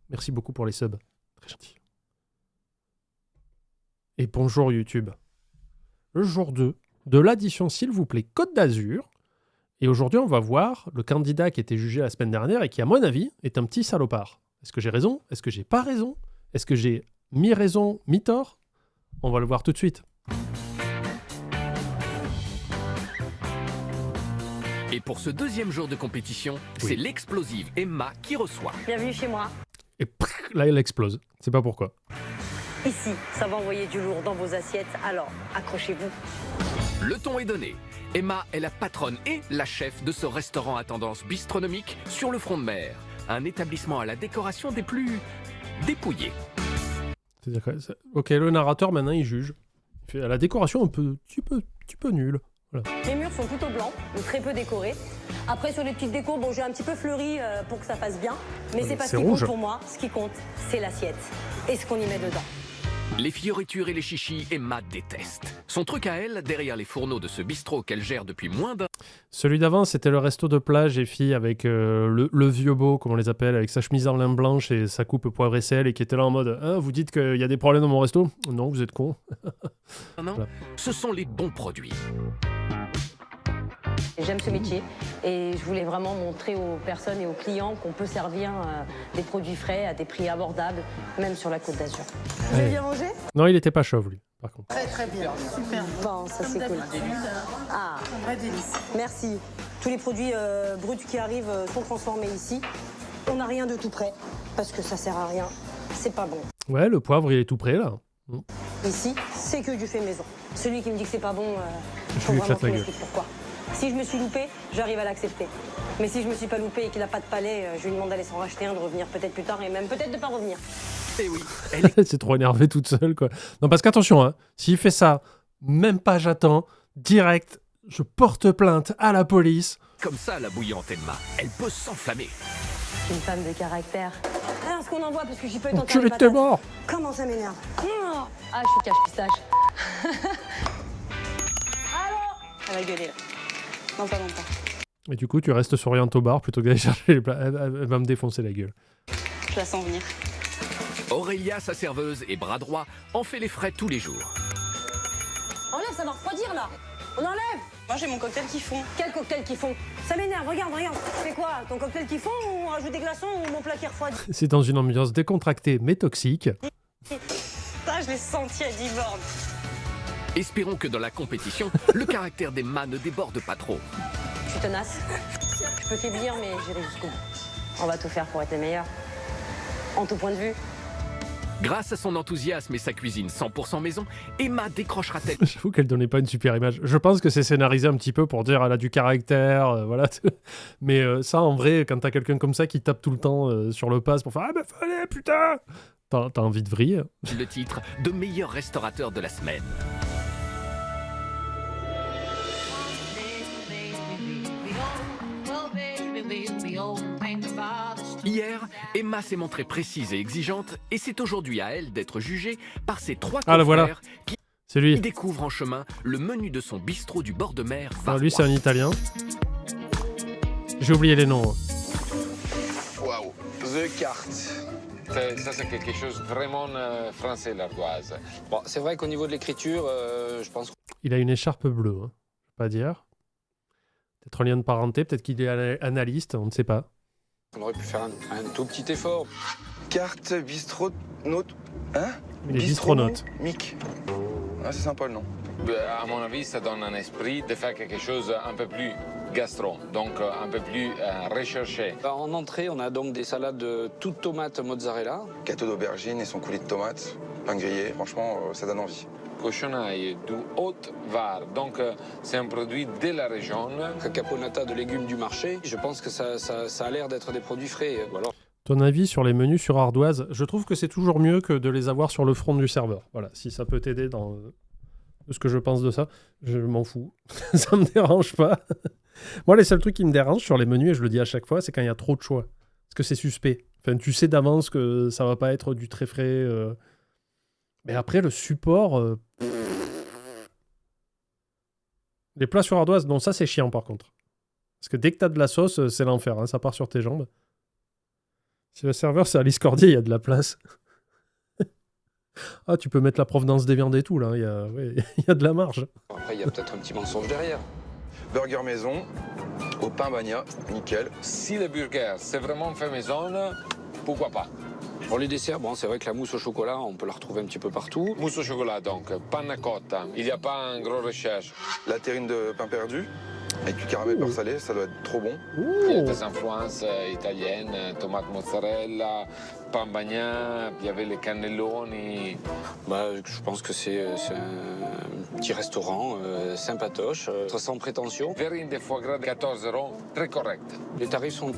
Merci beaucoup pour les subs. Très gentil. Et bonjour YouTube. Le jour 2 de l'addition, s'il vous plaît, Côte d'Azur. Et aujourd'hui, on va voir le candidat qui était jugé la semaine dernière et qui, à mon avis, est un petit salopard. Est-ce que j'ai raison? Est-ce que j'ai pas raison? Est-ce que j'ai mi-raison, mi-tort? On va le voir tout de suite. Et pour ce deuxième jour de compétition, c'est l'explosive Emma qui reçoit. Bienvenue chez moi. Et là, elle explose. C'est pas pourquoi. Ici, ça va envoyer du lourd dans vos assiettes, alors accrochez-vous. Le ton est donné. Emma est la patronne et la chef de ce restaurant à tendance bistronomique sur le front de mer. Un établissement à la décoration des plus dépouillés. C'est-à-dire que, ok, le narrateur, maintenant, il juge. Il fait, la décoration, un petit peu nulle. Voilà. Les murs sont plutôt blancs, ou très peu décorés. Après, sur les petites décos, bon, j'ai un petit peu fleuri pour que ça fasse bien. Mais c'est pas ce qui compte pour moi. Ce qui compte, c'est l'assiette et ce qu'on y met dedans. Les fioritures et les chichis, Emma déteste. Son truc à elle, derrière les fourneaux de ce bistrot qu'elle gère depuis moins d'un... Celui d'avant, c'était le resto de plage et filles avec le vieux beau, comme on les appelle, avec sa chemise en lin blanche et sa coupe poivre et sel, et qui était là en mode « Ah, vous dites qu'il y a des problèmes dans mon resto ?» Non, vous êtes con. Non, voilà. Ce sont les bons produits. J'aime ce métier et je voulais vraiment montrer aux personnes et aux clients qu'on peut servir des produits frais à des prix abordables, même sur la Côte d'Azur. Vous avez bien mangé? Non, il était pas chauve, lui, par contre. Très bien, super. Bon, ça c'est cool. Ah, Vrai délice. merci. Tous les produits bruts qui arrivent sont transformés ici. On n'a rien de tout prêt parce que ça sert à rien. C'est pas bon. Ouais, le poivre, il est tout prêt, là. Ici, c'est que du fait maison. Celui qui me dit que c'est pas bon, je lui éclate la gueule. Pourquoi? Si je me suis loupé, j'arrive à l'accepter. Mais si je me suis pas loupé et qu'il a pas de palais, je lui demande d'aller s'en racheter un, de revenir peut-être plus tard et même peut-être de pas revenir. Et oui, c'est trop énervé toute seule, quoi. Non, parce qu'attention, hein, s'il fait ça, même pas j'attends, direct, je porte plainte à la police. Comme ça, la bouillante Emma, elle peut s'enflammer. Une femme de caractère. Alors, ce qu'on envoie, parce que j'y peux être encore Tu les étais patates. mort. Comment ça m'énerve? Ah, je suis cache-pistache. Allô? Elle va gueuler, là. Non, pas longtemps. Et du coup, tu restes souriante au bar plutôt que d'aller chercher les plats. Elle va me défoncer la gueule. Je la sens venir. Aurélia, sa serveuse et bras droit, en fait les frais tous les jours. Enlève, ça va refroidir, là. On enlève. Moi j'ai mon cocktail qui fond. Quel cocktail qui fond? Ça m'énerve, regarde. Tu fais quoi? Ton cocktail qui fond ou on rajoute des glaçons ou mon plat qui refroidit? C'est dans une ambiance décontractée mais toxique. Ça, je l'ai senti à 10 bornes. Espérons que dans la compétition, le caractère d'Emma ne déborde pas trop. Je suis tenace. Je peux faiblir, mais j'irai jusqu'au bout. On va tout faire pour être les meilleurs. En tout point de vue. Grâce à son enthousiasme et sa cuisine 100% maison, Emma décrochera-t-elle... J'avoue qu'elle donnait pas une super image. Je pense que c'est scénarisé un petit peu pour dire elle a du caractère, voilà. Mais ça, en vrai, quand t'as quelqu'un comme ça qui tape tout le temps sur le pass pour faire « Ah bah fallait, putain !» T'as envie de vriller. Le titre de meilleur restaurateur de la semaine. Hier, Emma s'est montrée précise et exigeante et c'est aujourd'hui à elle d'être jugée par ses trois confrères voilà. qui C'est lui. découvrent en chemin le menu de son bistrot du bord de mer. Alors lui, c'est un Italien. J'ai oublié les noms. Waouh, The Carte. Ça, c'est quelque chose vraiment français, l'ardoise. Bon, c'est vrai qu'au niveau de l'écriture, je pense... Il a une écharpe bleue, hein. Je peux pas dire. Peut-être un lien de parenté, peut-être qu'il est analyste, on ne sait pas. On aurait pu faire un tout petit effort. Carte bistrot note. Hein? Il est bistronaute. Mic. Ah, c'est sympa le nom. À mon avis, ça donne un esprit de faire quelque chose un peu plus gastro, donc un peu plus recherché. En entrée, on a donc des salades de toute tomate mozzarella. Gâteau d'aubergine et son coulis de tomate, pain grillé, franchement, ça donne envie. Cochonaille du Haute-Var, donc c'est un produit de la région. Caponata de légumes du marché. Je pense que ça a l'air d'être des produits frais. Alors... Ton avis sur les menus sur ardoise? Je trouve que c'est toujours mieux que de les avoir sur le front du serveur. Voilà, si ça peut t'aider dans ce que je pense de ça, je m'en fous. Ça me dérange pas. Moi, les seuls trucs qui me dérangent sur les menus, et je le dis à chaque fois, c'est quand il y a trop de choix. Parce que c'est suspect. Enfin, tu sais d'avance que ça va pas être du très frais. Mais après, le support... Les plats sur ardoise, non, ça c'est chiant par contre. Parce que dès que t'as de la sauce, c'est l'enfer, hein, ça part sur tes jambes. Si le serveur c'est Alice Cordier, il y a de la place. Ah, tu peux mettre la provenance des viandes et tout, là. Il y a de la marge. Après, il y a peut-être un petit mensonge derrière. Burger maison, au pain bagna, nickel. Si le burger, c'est vraiment fait maison, pourquoi pas? Pour les desserts, bon, c'est vrai que la mousse au chocolat, on peut la retrouver un petit peu partout. Mousse au chocolat, donc, panna cotta. Il n'y a pas un gros recherche. La terrine de pain perdu, avec du caramel beurre salé, ça doit être trop bon. Il y a des influences italiennes, tomate mozzarella, pain bagna, il y avait les cannelloni. Bah, je pense que c'est un petit restaurant sympatoche, sans prétention. Verrine de foie gras de 14 €, très correct. Les tarifs sont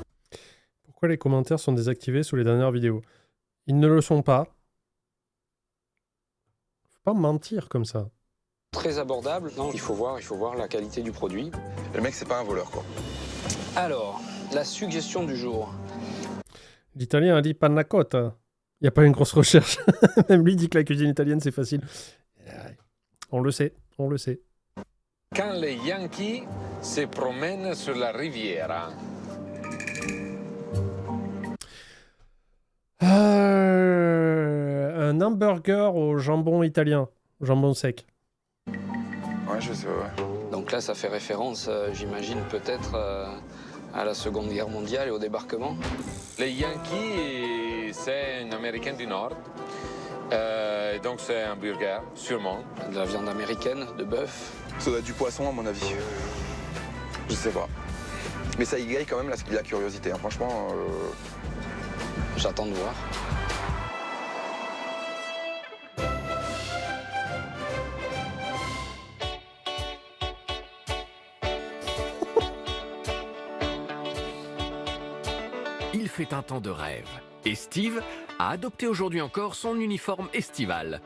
Pourquoi les commentaires sont désactivés sous les dernières vidéos? Ils ne le sont pas. Faut pas mentir comme ça. très abordables. Non, il faut voir la qualité du produit. Le mec, c'est pas un voleur, quoi. Alors, la suggestion du jour. L'italien a dit panna cotta. Il n'y a pas une grosse recherche. Même lui dit que la cuisine italienne, c'est facile. On le sait, on le sait. Quand les Yankees se promènent sur la riviera. Un hamburger au jambon italien, jambon sec. Ouais, je sais, ouais. Donc là, ça fait référence, j'imagine, peut-être à la Seconde Guerre mondiale et au débarquement. Les Yankees, c'est un Américain du Nord. Donc c'est un burger, sûrement. De la viande américaine, de bœuf. Ça doit être du poisson, à mon avis. Je sais pas. Mais ça égaye quand même la curiosité, hein. Franchement. J'attends de voir. Il fait un temps de rêve. Et Steve a adopté aujourd'hui encore son uniforme estival.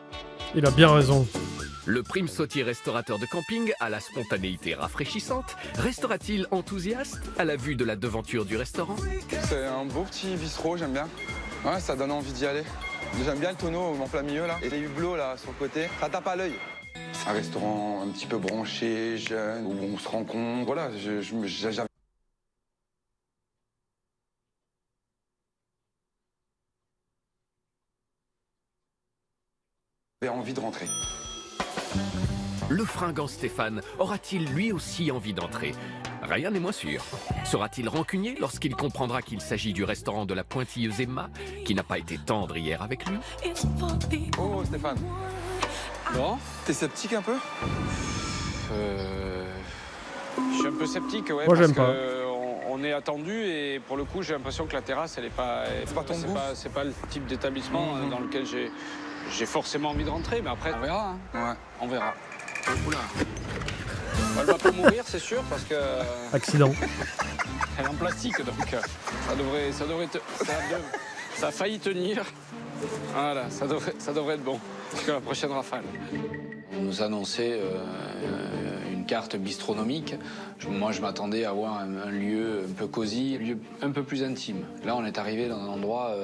Il a bien raison. Le prime sautier restaurateur de camping à la spontanéité rafraîchissante restera-t-il enthousiaste à la vue de la devanture du restaurant? C'est un beau petit bistrot, j'aime bien. Ouais, ça donne envie d'y aller. J'aime bien le tonneau en plein milieu là. Et les hublots là sur le côté, ça tape à l'œil. Un restaurant un petit peu branché, jeune, où on se rencontre. Voilà, j'avais envie de rentrer. Le fringant Stéphane aura-t-il lui aussi envie d'entrer? Rien n'est moins sûr. Sera-t-il rancunier lorsqu'il comprendra qu'il s'agit du restaurant de la pointilleuse Emma, qui n'a pas été tendre hier avec lui? Oh Stéphane. Bon. T'es sceptique un peu? Je suis un peu sceptique, ouais. Moi, parce j'aime pas. que on est attendu et pour le coup, j'ai l'impression que la terrasse, elle est pas. C'est pas ton goût. C'est pas le type d'établissement dans lequel j'ai forcément envie de rentrer, mais après, On verra, hein. Ouais. on verra. Oula. Elle va pas mourir, c'est sûr, parce que Accident. elle est en plastique, donc ça a failli tenir. Voilà, ça devrait être bon jusqu'à la prochaine rafale. On nous annonçait une carte bistronomique. Moi, je m'attendais à voir un lieu un peu cosy, un lieu un peu plus intime. Là, on est arrivé dans un endroit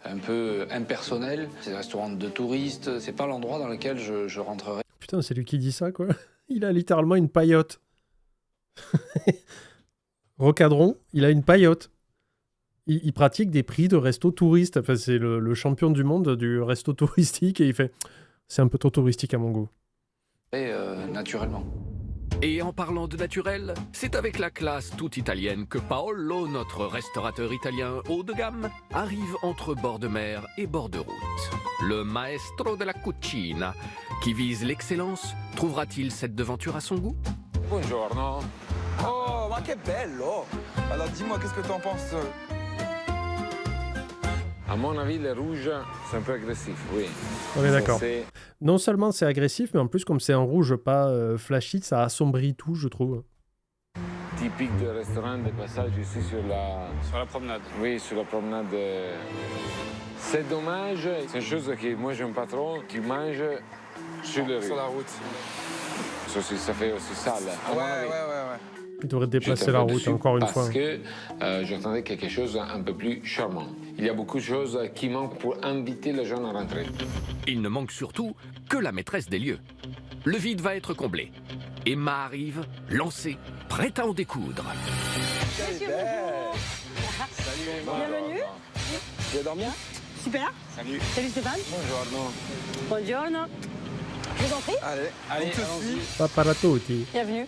un peu impersonnel. C'est un restaurant de touristes. C'est pas l'endroit dans lequel je rentrerai. Putain, c'est lui qui dit ça, quoi. Il a littéralement une paillote. Rocadron, il a une paillote. Il pratique des prix de resto touristes. Enfin, c'est le champion du monde du resto touristique et il fait... C'est un peu trop touristique à mon goût. Et naturellement. Et en parlant de naturel, c'est avec la classe toute italienne que Paolo, notre restaurateur italien haut de gamme, arrive entre bord de mer et bord de route. Le maestro de la cucina, qui vise l'excellence, trouvera-t-il cette devanture à son goût? Buongiorno. Oh, ma che bello! Alors dis-moi, qu'est-ce que t'en penses? À mon avis, les rouges, c'est un peu agressif, oui. On est d'accord. C'est- Non seulement c'est agressif, mais en plus, comme c'est un rouge pas flashy, ça assombrit tout, je trouve. typique de restaurant de passage ici sur la... Sur la promenade. Oui, sur la promenade. C'est dommage, c'est une chose que moi j'aime pas trop, tu manges sur le riz. Sur la route. Ça, ça fait aussi sale. à mon avis. Ouais. Il devrait déplacer J'étais la un peu route déçu encore une fois. Parce que j'entendais quelque chose un peu plus charmant. Il y a beaucoup de choses qui manquent pour inviter les gens à rentrer. Il ne manque surtout que la maîtresse des lieux. Le vide va être comblé. Emma arrive, lancée, prête à en découdre. Bienvenue. Tu as dormi? Super. Salut. Salut Stéphane. Bonjour. Buongiorno. Je vous en prie. Allez, Allez, on te allons-y. suit. Paparazzi. Bienvenue.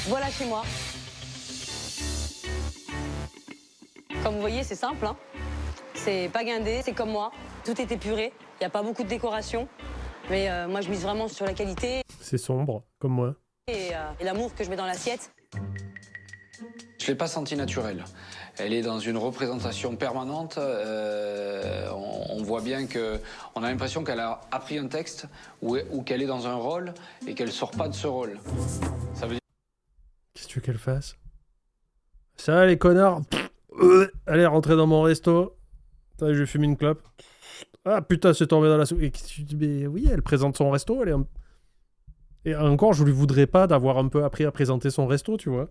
Voilà chez moi. Comme vous voyez, c'est simple. Hein. C'est pas guindé, c'est comme moi. Tout est épuré. Il n'y a pas beaucoup de décoration. Mais moi, je mise vraiment sur la qualité C'est sombre, comme moi. et l'amour que je mets dans l'assiette. Je l'ai pas sentie naturelle. Elle est dans une représentation permanente. On voit bien on a l'impression qu'elle a appris un texte ou qu'elle est dans un rôle et qu'elle sort pas de ce rôle. Ça veut dire... Qu'est-ce que tu veux qu'elle fasse? Ça, les connards. Allez, rentrez dans mon resto. Attendez, je vais fumer une clope. Ah putain, c'est tombé dans la soupe. Et tu dis, mais oui, elle présente son resto. Et encore, je lui voudrais pas d'avoir un peu appris à présenter son resto, tu vois.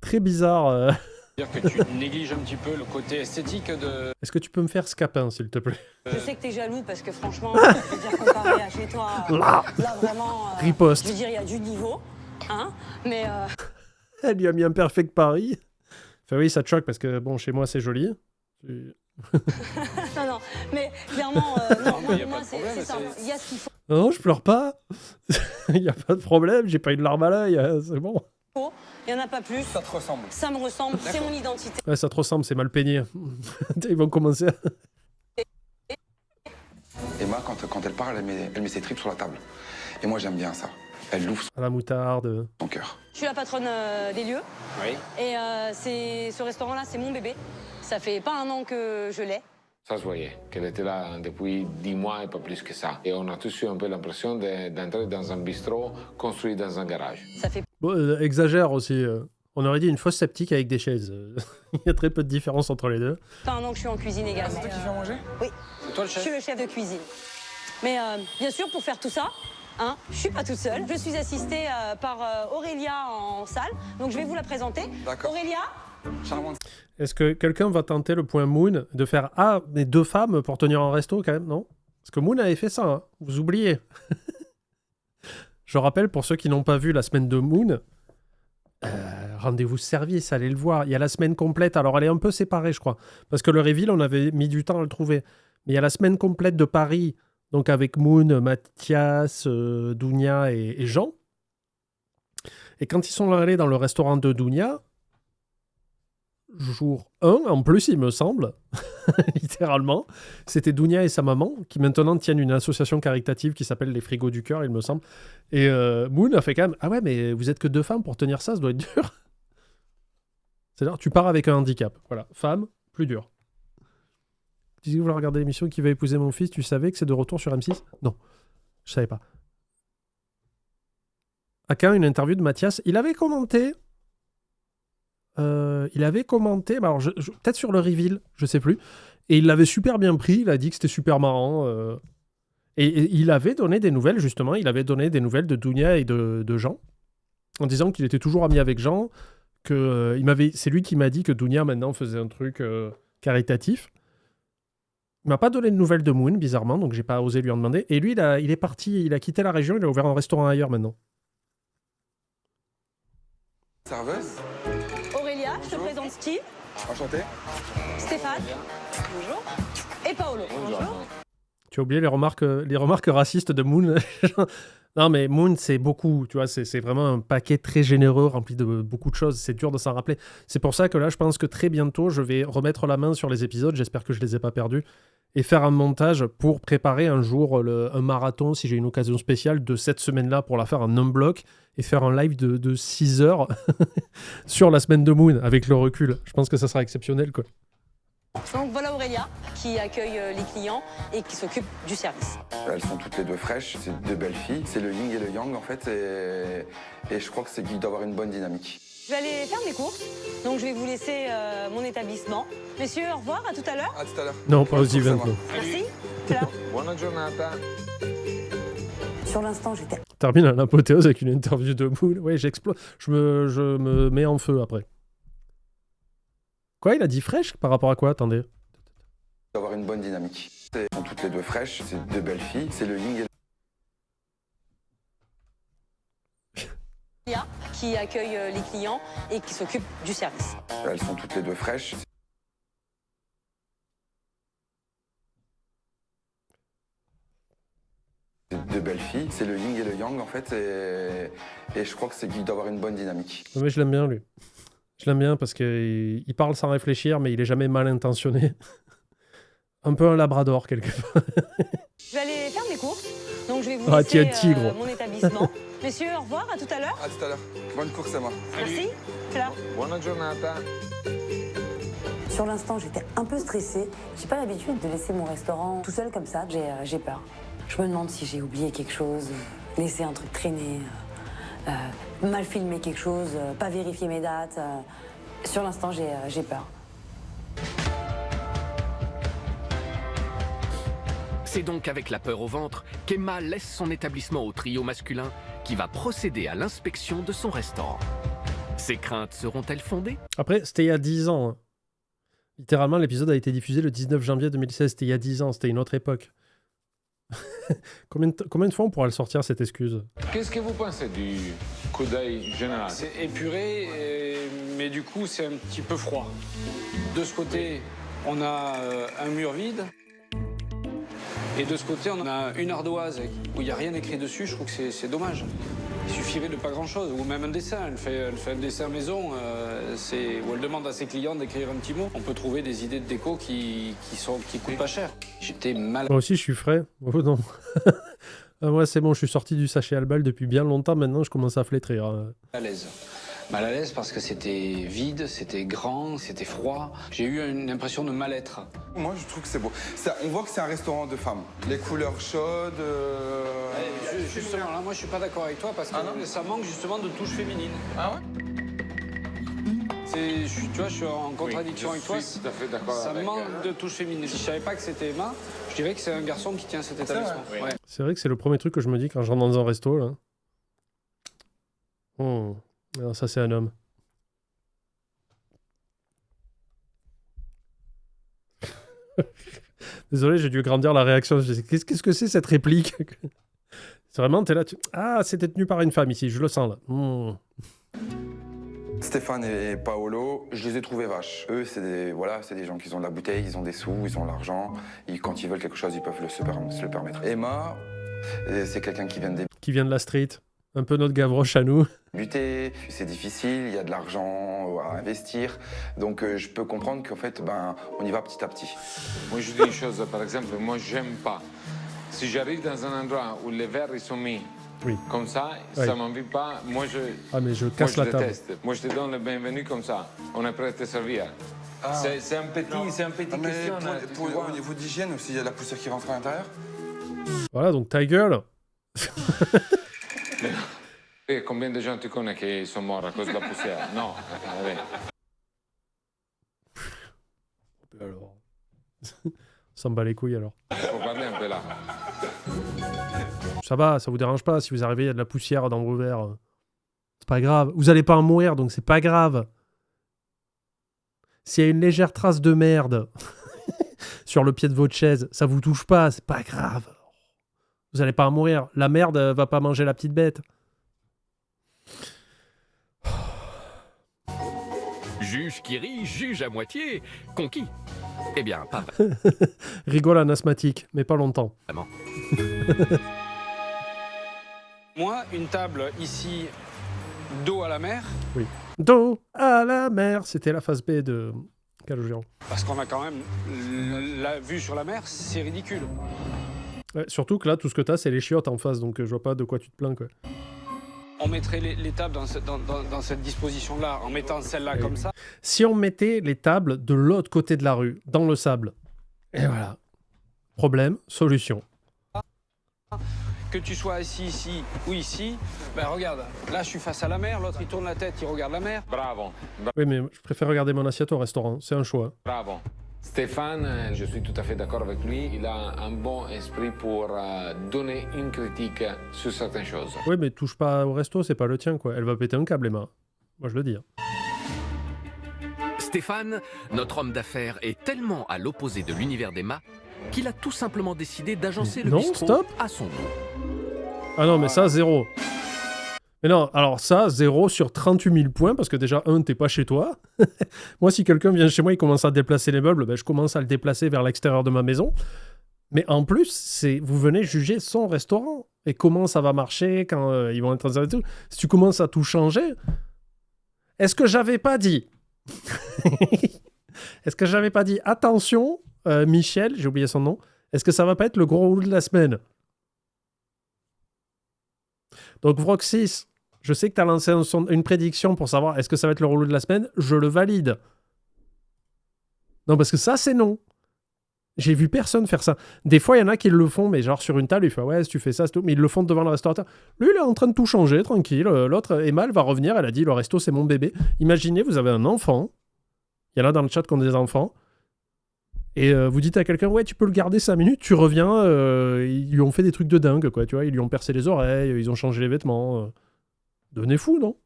Très bizarre. C'est-à-dire que tu négliges un petit peu le côté esthétique de... Est-ce que tu peux me faire Scapin, s'il te plaît? Je sais que t'es jaloux parce que franchement, je veux dire, comparé à chez toi, là vraiment, Riposte. je veux dire, il y a du niveau. Hein, mais Elle lui a mis un perfect Paris. Enfin oui, ça te choque parce que, bon, chez moi, c'est joli. non, mais clairement, non, mais y a moi, pas de c'est problème, ça. c'est- Il y a ce qu'il faut. Non, je pleure pas. Il n'y a pas de problème, j'ai pas eu de larmes à l'œil, c'est bon. Il n'y en a pas plus. Ça te ressemble. Ça me ressemble, c'est mon identité. Ouais, ça te ressemble, c'est mal peigné. Ils vont commencer à... Emma, quand elle parle, elle met ses tripes sur la table. Et moi, j'aime bien ça. Elle l'ouvre à la moutarde. son cœur. Je suis la patronne des lieux. Oui. Et ce restaurant-là, c'est mon bébé. Ça fait pas un an que je l'ai. Ça se voyait qu'elle était là depuis 10 mois et pas plus que ça. Et on a tous eu un peu l'impression d'entrer dans un bistrot construit dans un garage. Ça fait Bon, exagère aussi. On aurait dit une fosse septique avec des chaises. Il y a très peu de différence entre les deux. pas un an que je suis en cuisine Ah, également. c'est toi qui fais à manger? Oui, C'est toi le je chef? suis le chef de cuisine. Mais bien sûr, pour faire tout ça, hein, je suis pas toute seule. Je suis assistée par Aurélia en salle. Donc je vais vous la présenter. D'accord. Aurélia, Charmante. Est-ce que quelqu'un va tenter le point Moon de faire « Ah, mais 2 femmes pour tenir un resto quand même, non ?» Parce que Moon avait fait ça, hein. Vous oubliez. Je rappelle, pour ceux qui n'ont pas vu la semaine de Moon, rendez-vous service, allez le voir. Il y a la semaine complète, alors elle est un peu séparée, je crois. Parce que le reveal, on avait mis du temps à le trouver. Mais il y a la semaine complète de Paris, donc avec Moon, Mathias, Dounia et Jean. Et quand ils sont allés dans le restaurant de Dounia, jour 1, en plus, il me semble, littéralement, c'était Dounia et sa maman, qui maintenant tiennent une association caritative qui s'appelle les Frigos du Cœur, il me semble. Et Moon a fait quand même « Ah ouais, mais vous êtes que 2 femmes pour tenir ça, ça doit être dur. » C'est-à-dire, tu pars avec un handicap. Voilà, femme, plus dur. Tu disais que vous voulez regarder l'émission Qui va épouser mon fils, tu savais que c'est de retour sur M6 ? Non, je savais pas. À quand une interview de Mathias, il avait commenté... bah alors peut-être sur le reveal, je sais plus. Et il l'avait super bien pris, il a dit que c'était super marrant. Et il avait donné des nouvelles, justement. Il avait donné des nouvelles de Dounia et de Jean, en disant qu'il était toujours ami avec Jean, que c'est lui qui m'a dit que Dounia maintenant faisait un truc caritatif. Il m'a pas donné de nouvelles de Moon, bizarrement, donc j'ai pas osé lui en demander. Et lui, il est parti, il a quitté la région, il a ouvert un restaurant ailleurs maintenant. Serveuse. Aurélia, je te présente Steve, Enchanté. Stéphane, bonjour, et Paolo. Bonjour. Tu as oublié les remarques racistes de Moon. Non, mais Moon, c'est beaucoup, tu vois, c'est vraiment un paquet très généreux, rempli de beaucoup de choses. C'est dur de s'en rappeler. C'est pour ça que là, je pense que très bientôt, je vais remettre la main sur les épisodes. J'espère que je les ai pas perdus. Et faire un montage pour préparer un jour un marathon, si j'ai une occasion spéciale, de cette semaine-là, pour la faire en un bloc et faire un live de 6 heures sur la semaine de Moon, avec le recul. Je pense que ça sera exceptionnel, quoi. Donc voilà Aurélia qui accueille les clients et qui s'occupe du service. Elles sont toutes les deux fraîches, c'est 2 belles filles. C'est le yin et le yang en fait. Et je crois que c'est qu'il doit avoir une bonne dynamique. Je vais aller faire mes courses, donc je vais vous laisser mon établissement. Messieurs, au revoir, à tout à l'heure. À tout à l'heure. Non, pas aux events, Forcément. non. Merci. Voilà. Buona giornata. Sur l'instant, j'étais... Termine à l'apothéose avec une interview de Moon. Ouais, j'explose. Je me mets en feu après. Quoi, il a dit fraîche par rapport à quoi? Attendez. Il doit avoir une bonne dynamique. Elles sont toutes les deux fraîches, c'est 2 belles filles. C'est le yin et Aurélia qui accueille les clients et qui s'occupe du service. Elles sont toutes les deux fraîches. de belles filles. C'est le yin et le yang en fait, et je crois que c'est qu'il doit avoir une bonne dynamique. Mais je l'aime bien, lui. Je l'aime bien parce qu'il parle sans réfléchir, mais il est jamais mal intentionné. Un peu un labrador, quelque part. Je vais aller faire mes courses, donc je vais vous Ah, laisser tiens, tigre. mon établissement. Messieurs, au revoir, à tout à l'heure. À tout à l'heure. Bonne course Emma. Merci. C'est là. Buona giornata. Sur l'instant, j'étais un peu stressée. J'ai pas l'habitude de laisser mon restaurant tout seul comme ça. J'ai peur. Je me demande si j'ai oublié quelque chose, laissé un truc traîner, mal filmé quelque chose, pas vérifié mes dates. Sur l'instant, j'ai peur. C'est donc avec la peur au ventre qu'Emma laisse son établissement au trio masculin qui va procéder à l'inspection de son restaurant. Ses craintes seront-elles fondées? Après, c'était il y a 10 ans. Hein. Littéralement, l'épisode a été diffusé le 19 janvier 2016. C'était il y a 10 ans, c'était une autre époque. Combien de fois on pourra le sortir, cette excuse? Qu'est-ce que vous pensez du coup d'œil général? C'est épuré, mais du coup, c'est un petit peu froid. De ce côté, on a un mur vide. Et de ce côté, on a une ardoise où il n'y a rien écrit dessus. Je trouve que c'est dommage. Il suffirait de pas grand-chose, ou même un dessin. Elle fait un dessin maison, où elle demande à ses clients d'écrire un petit mot. On peut trouver des idées de déco qui coûtent pas cher. J'étais mal. Moi aussi, je suis frais. Oh non. Moi, c'est bon, je suis sorti du sachet Albal depuis bien longtemps. Maintenant, je commence à flétrir. À l'aise. Mal à l'aise parce que c'était vide, c'était grand, c'était froid. J'ai eu une impression de mal-être. Moi, je trouve que c'est beau. On voit que c'est un restaurant de femmes. Les couleurs chaudes. Justement, là, moi, je suis pas d'accord avec toi parce que ça manque justement de touche féminine. Ah ouais? Tu vois, je suis en contradiction avec toi. Je suis tout à fait d'accord Ça avec manque de touche féminine. Si je savais pas que c'était Emma, je dirais que c'est un garçon qui tient cet établissement. vrai. Ouais. C'est vrai que c'est le premier truc que je me dis quand je rentre dans un resto, là. Alors, ça, c'est un homme. Désolé, j'ai dû grandir la réaction. Qu'est-ce que c'est cette réplique? C'est vraiment, t'es là, Ah, c'était tenu par une femme ici, je le sens là. Stéphane et Paolo, je les ai trouvés vaches. Eux, c'est des gens qui ont de la bouteille, ils ont des sous, ils ont l'argent. Quand ils veulent quelque chose, ils peuvent se le permettre. Emma, c'est quelqu'un qui vient de Qui vient de la street. Un peu notre Gavroche à nous. débuter, c'est difficile, il y a de l'argent à investir. Donc je peux comprendre qu'en fait, on y va petit à petit. Moi, je dis une chose, par exemple, moi, j'aime pas. Si j'arrive dans un endroit où les verres ils sont mis comme ça, ça m'envie pas. Moi, mais je casse la table. Déteste. Moi, je te donne le bienvenu comme ça. On est prêt à te servir. C'est un petit question. Au niveau d'hygiène aussi, il y a la poussière qui rentre à l'intérieur. Voilà, donc ta gueule. Et combien de gens tu connais qui sont morts à cause de la poussière? Non. Allez. Alors. Ça me bat les couilles alors. Faut parler un peu là. Ça va, ça vous dérange pas si vous arrivez, il y a de la poussière dans vos verres. C'est pas grave. Vous allez pas en mourir, donc c'est pas grave. S'il y a une légère trace de merde sur le pied de votre chaise, ça vous touche pas, c'est pas grave. Vous allez pas en mourir. La merde va pas manger la petite bête. Juge qui rit, juge à moitié. Conquis. Eh bien, pas Rigole un asthmatique, mais pas longtemps. vraiment. Moi, une table ici, dos à la mer. Oui. Dos à la mer, c'était la phase B de Calogero. Parce qu'on a quand même la vue sur la mer, c'est ridicule. Ouais, surtout que là, tout ce que t'as, c'est les chiottes en face, donc je vois pas de quoi tu te plains, quoi. On mettrait les tables dans cette disposition-là, en mettant celle-là comme ça. Si on mettait les tables de l'autre côté de la rue, dans le sable, et voilà. Problème, solution. Que tu sois assis ici ou ici, ben regarde, là je suis face à la mer, l'autre il tourne la tête, il regarde la mer. Bravo. Oui, mais je préfère regarder mon assiette au restaurant, c'est un choix. Bravo. Stéphane, je suis tout à fait d'accord avec lui. Il a un bon esprit pour donner une critique sur certaines choses. Oui, mais touche pas au resto, c'est pas le tien, quoi. Elle va péter un câble, Emma. Moi, je le dis. Stéphane, notre homme d'affaires, est tellement à l'opposé de l'univers d'Emma qu'il a tout simplement décidé d'agencer le Non, bistrot stop. à son goût. Ah non, mais ça, 0. Mais non, alors ça, 0 sur 38 000 points, parce que déjà, t'es pas chez toi. Moi, si quelqu'un vient chez moi, il commence à déplacer les meubles, ben, je commence à le déplacer vers l'extérieur de ma maison. Mais en plus, vous venez juger son restaurant. et comment ça va marcher quand ils vont être en tout. Si tu commences à tout changer, est-ce que j'avais pas dit Est-ce que j'avais pas dit attention, Michel, j'ai oublié son nom, est-ce que ça va pas être le gros roule de la semaine? Donc Vroxis, je sais que tu as lancé une prédiction pour savoir est-ce que ça va être le roule de la semaine, je le valide. Non, parce que ça, c'est non. J'ai vu personne faire ça. Des fois, il y en a qui le font, mais genre sur une table, il fait ouais, si tu fais ça, c'est tout. Mais ils le font devant le restaurateur. Lui, il est en train de tout changer, tranquille. L'autre, Emma, elle va revenir, elle a dit le resto, c'est mon bébé. Imaginez, vous avez un enfant. Il y en a dans le chat qui ont des enfants. Et vous dites à quelqu'un, ouais, tu peux le garder 5 minutes, tu reviens, ils lui ont fait des trucs de dingue, quoi, tu vois, ils lui ont percé les oreilles, ils ont changé les vêtements. Devenez fou, non?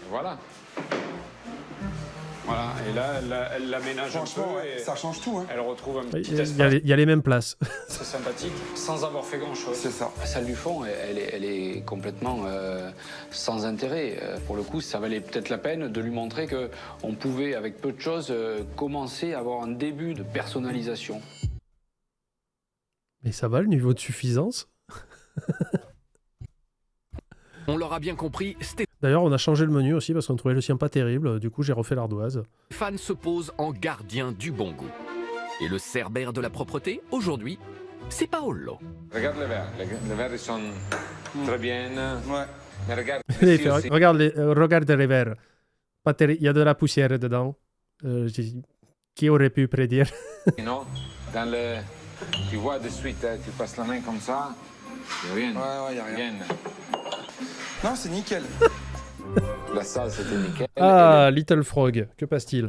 Voilà. Voilà, et là, elle l'aménage un peu. Franchement, Et ça change tout. Hein. elle retrouve un petit Il espace. y a les mêmes places. C'est sympathique, sans avoir fait grand-chose. C'est ça. La salle du fond, elle est complètement sans intérêt. Pour le coup, ça valait peut-être la peine de lui montrer qu'on pouvait, avec peu de choses, commencer à avoir un début de personnalisation. Mais ça va, le niveau de suffisance? On l'aura bien compris, D'ailleurs, on a changé le menu aussi parce qu'on trouvait le sien pas terrible. Du coup, j'ai refait l'ardoise. Stéphane se pose en gardien du bon goût. Et le cerbère de la propreté, aujourd'hui, c'est Paolo. Regarde les verres. Les verres, ils sont très bien. Ouais. Mais regarde, Il ici fait, aussi. regarde les verres. Pas il y a de la poussière dedans. Qui aurait pu prédire? Non, dans le... Tu vois de suite, hein, tu passes la main comme ça, il n'y a rien. Ouais, y a rien. Non, c'est nickel. La salle, c'était nickel. Ah, Little Frog, que passe-t-il?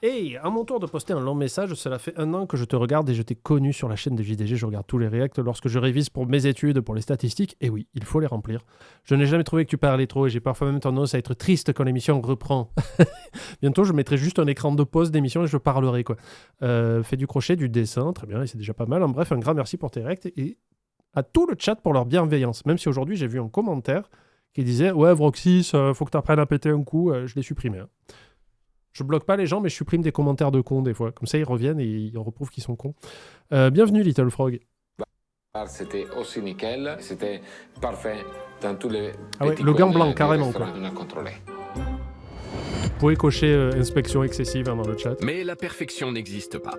Et à mon tour de poster un long message, cela fait 1 an que je te regarde et je t'ai connu sur la chaîne de JDG. Je regarde tous les reacts lorsque je révise pour mes études, pour les statistiques. Et oui, il faut les remplir. Je n'ai jamais trouvé que tu parlais trop et j'ai parfois même tendance à être triste quand l'émission reprend. Bientôt, je mettrai juste un écran de pause d'émission et je parlerai, quoi. Fais du crochet, du dessin, très bien, et c'est déjà pas mal. En bref, un grand merci pour tes reacts et à tout le chat pour leur bienveillance. Même si aujourd'hui, j'ai vu un commentaire qui disait « Ouais, Vroxis, faut que tu apprennes à péter un coup. » Je l'ai supprimé. Hein. Je bloque pas les gens, mais je supprime des commentaires de cons des fois. Comme ça, ils reviennent et ils reprouvent qu'ils sont cons. Bienvenue, Little Frog. C'était aussi nickel, c'était parfait dans tous les Ah ouais, petits le gant coins blanc, du carrément, restaurant quoi. qu'on a contrôlé. Vous pouvez cocher inspection excessive hein, dans le chat. Mais la perfection n'existe pas.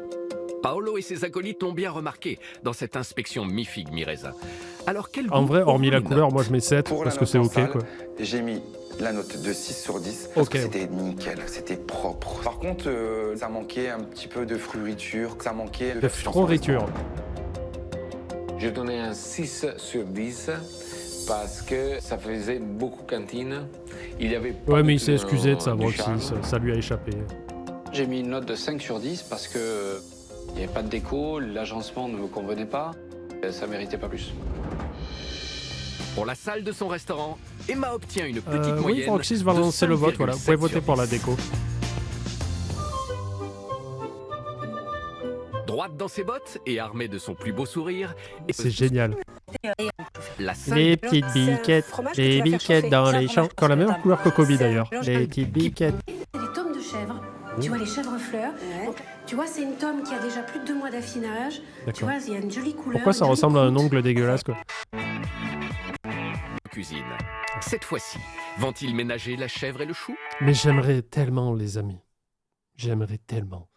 Paolo et ses acolytes l'ont bien remarqué dans cette inspection mi-figue, mi-raisin. Alors quel En goût vrai, hormis la auront les couleur, notes? moi je mets 7 Pour parce la que c'est note en ok, salle, quoi. j'ai mis la note de 6 sur 10 parce Ok. que c'était nickel, c'était propre. Par contre, ça manquait un petit peu de fruiture, ça manquait de De floriture. Je donnais un 6 sur 10 parce que ça faisait beaucoup cantine. Il y avait pas Ouais, du mais il tout, s'est excusé de ça, du Vroxis. charme. Ça lui a échappé. J'ai mis une note de 5 sur 10 parce que il n'y avait pas de déco, l'agencement ne me convenait pas, ça méritait pas plus. Pour la salle de son restaurant, Emma obtient une petite Oui, moyenne Vroxis va de lancer le vote, voilà. Vous pouvez 5,7 voter sur pour la 10. déco. Droite dans ses bottes et armée de son plus beau sourire, et C'est génial. la salle Les petites C'est un biquettes, fromage que les tu vas faire biquettes chauffer. dans C'est un les champs. fromage Qui ont la même chauffer. couleur que Kobe C'est- d'ailleurs. mélange Les avec- petites biquettes. C'est des tomes de chèvre. Tu vois les chèvres fleurs. Donc, tu vois, c'est une tome qui a déjà plus de 2 mois d'affinage. Tu D'accord. vois, il y a une jolie couleur. Pourquoi ça une jolie ressemble à un croûte. ongle dégueulasse, quoi? cuisine. Cette fois-ci, vont-ils ménager la chèvre et le chou? Mais j'aimerais tellement, les amis. J'aimerais tellement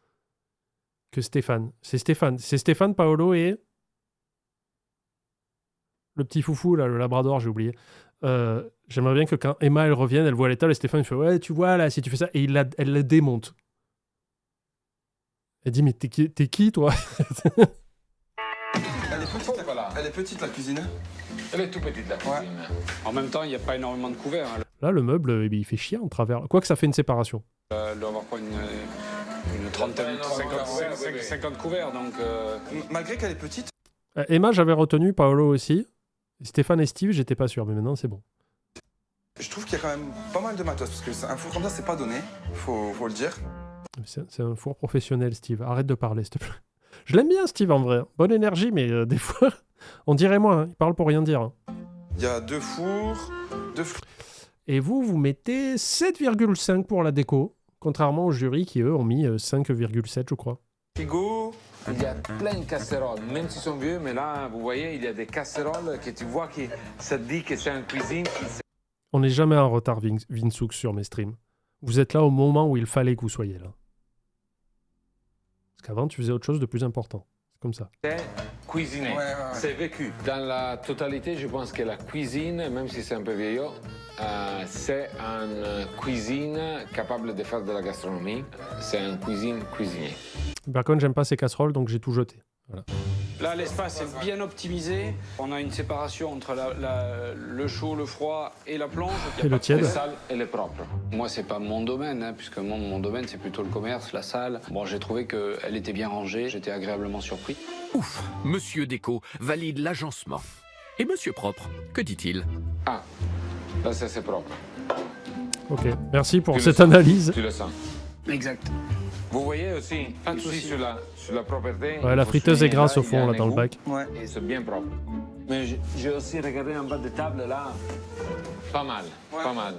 que Stéphane. C'est Stéphane, Paolo et le petit foufou, là, le labrador, j'ai oublié. J'aimerais bien que quand Emma, elle revienne, elle voit l'étal et Stéphane, il fait « Ouais, tu vois, là, si tu fais ça... » Et elle la démonte. Elle dit « Mais t'es qui, toi ?» Elle est petite, elle est petite, la cuisine. Elle est tout petite, la cuisine. En même temps, il n'y a pas énormément de couverts. Hein. Là, le meuble, eh bien, il fait chier en travers. Quoique ça fait une séparation. Elle doit avoir quoi, une trentaine, 50 couverts, donc... Malgré qu'elle est petite, Emma, j'avais retenu, Paolo aussi. Stéphane et Steve, j'étais pas sûr, mais maintenant, c'est bon. je trouve qu'il y a quand même pas mal de matos. Parce que un four comme ça, c'est pas donné, faut le dire. C'est un four professionnel, Steve. Arrête de parler, s'il te plaît. Je l'aime bien, Steve, en vrai. Bonne énergie, mais des fois, on dirait moins. Hein. Il parle pour rien dire. Hein. Il y a 2 fours, 2 Et vous mettez 7,5 pour la déco. Contrairement au jury qui, eux, ont mis 5,7, je crois. Frigo, il y a plein de casseroles, même s'ils sont vieux, mais là, vous voyez, il y a des casseroles que tu vois qui ça te dit que c'est une cuisine. On n'est jamais en retard, Vinsouk, sur mes streams. Vous êtes là au moment où il fallait que vous soyez là. Parce qu'avant, tu faisais autre chose de plus important. C'est comme ça. C'est cuisiné, c'est vécu. Dans la totalité, je pense que la cuisine, même si c'est un peu vieillot, c'est une cuisine capable de faire de la gastronomie. C'est une cuisine cuisinée. Par contre, j'aime pas ces casseroles, donc j'ai tout jeté. Voilà. Là, l'espace est bien optimisé. On a une séparation entre le chaud, le froid et la plonge. Et le tiède. Le sale et le propre. Moi, c'est pas mon domaine, hein, puisque mon domaine, c'est plutôt le commerce, la salle. Bon, j'ai trouvé qu'elle était bien rangée. J'étais agréablement surpris. Ouf, Monsieur Déco valide l'agencement. Et Monsieur Propre, que dit-il? Ah, là, ça, c'est propre. Ok, merci pour Tu le cette sens, analyse. Tu le sens. Exact. Vous voyez aussi, Pas de ici souci. sur la propreté. Ouais, la friteuse est grasse au fond, là, dans le bac. Ouais. Et c'est bien propre. Mais j'ai aussi regardé en bas de table, là. Pas mal, pas mal.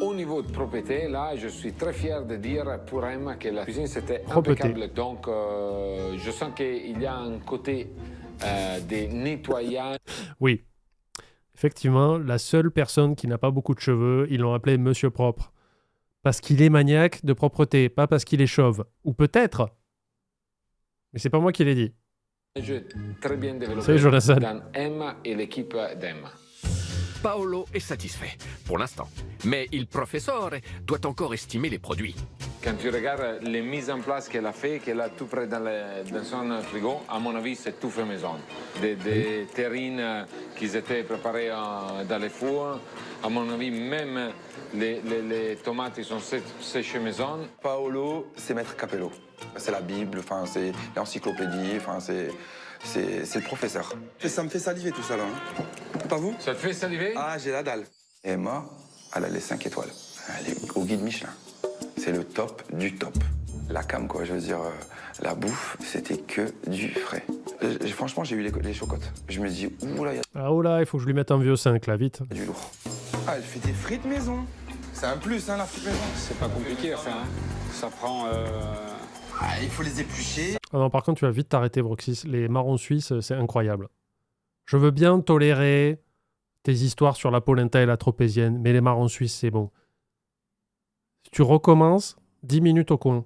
Au niveau de propreté, là, je suis très fier de dire pour Emma que la cuisine, c'était impeccable. Donc, je sens qu'il y a un côté de nettoyage. Oui. Effectivement, la seule personne qui n'a pas beaucoup de cheveux, ils l'ont appelé Monsieur Propre. Parce qu'il est maniaque de propreté, pas parce qu'il est chauve. Ou peut-être. Mais c'est pas moi qui l'ai dit. Très bien développé Salut, Jonathan. dans Emma et l'équipe d'Emma. Paolo est satisfait, pour l'instant. Mais il professeur doit encore estimer les produits. Quand tu regardes les mises en place qu'elle a fait, qu'elle a tout près dans son frigo, à mon avis, c'est tout fait maison. Des terrines qui étaient préparées dans les fours. À mon avis, même les tomates ils sont séchées maison. Paolo, c'est Maître Capello. C'est la Bible, enfin, c'est l'encyclopédie, enfin, c'est le professeur. Et ça me fait saliver tout ça là. Hein. Pas vous? Ça te fait saliver? Ah, j'ai la dalle. Emma, elle a les 5 étoiles. Elle est au guide Michelin. C'est le top du top. La cam, quoi, je veux dire, la bouffe, c'était que du frais. Franchement, j'ai eu les chocottes. Je me dis, ouh là, il y a Ah oh là, il faut que je lui mette un vieux 5 là, vite. du lourd. Ah, elle fait des frites maison. C'est un plus, hein, la frite maison. C'est pas compliqué à faire. Hein. Ça prend... Ah, il faut les éplucher. Ah non, par contre, tu vas vite t'arrêter, Broxys. Les marrons suisses, c'est incroyable. Je veux bien tolérer tes histoires sur la polenta et la tropézienne, mais les marrons suisses, c'est bon. Si tu recommences, 10 minutes au coin.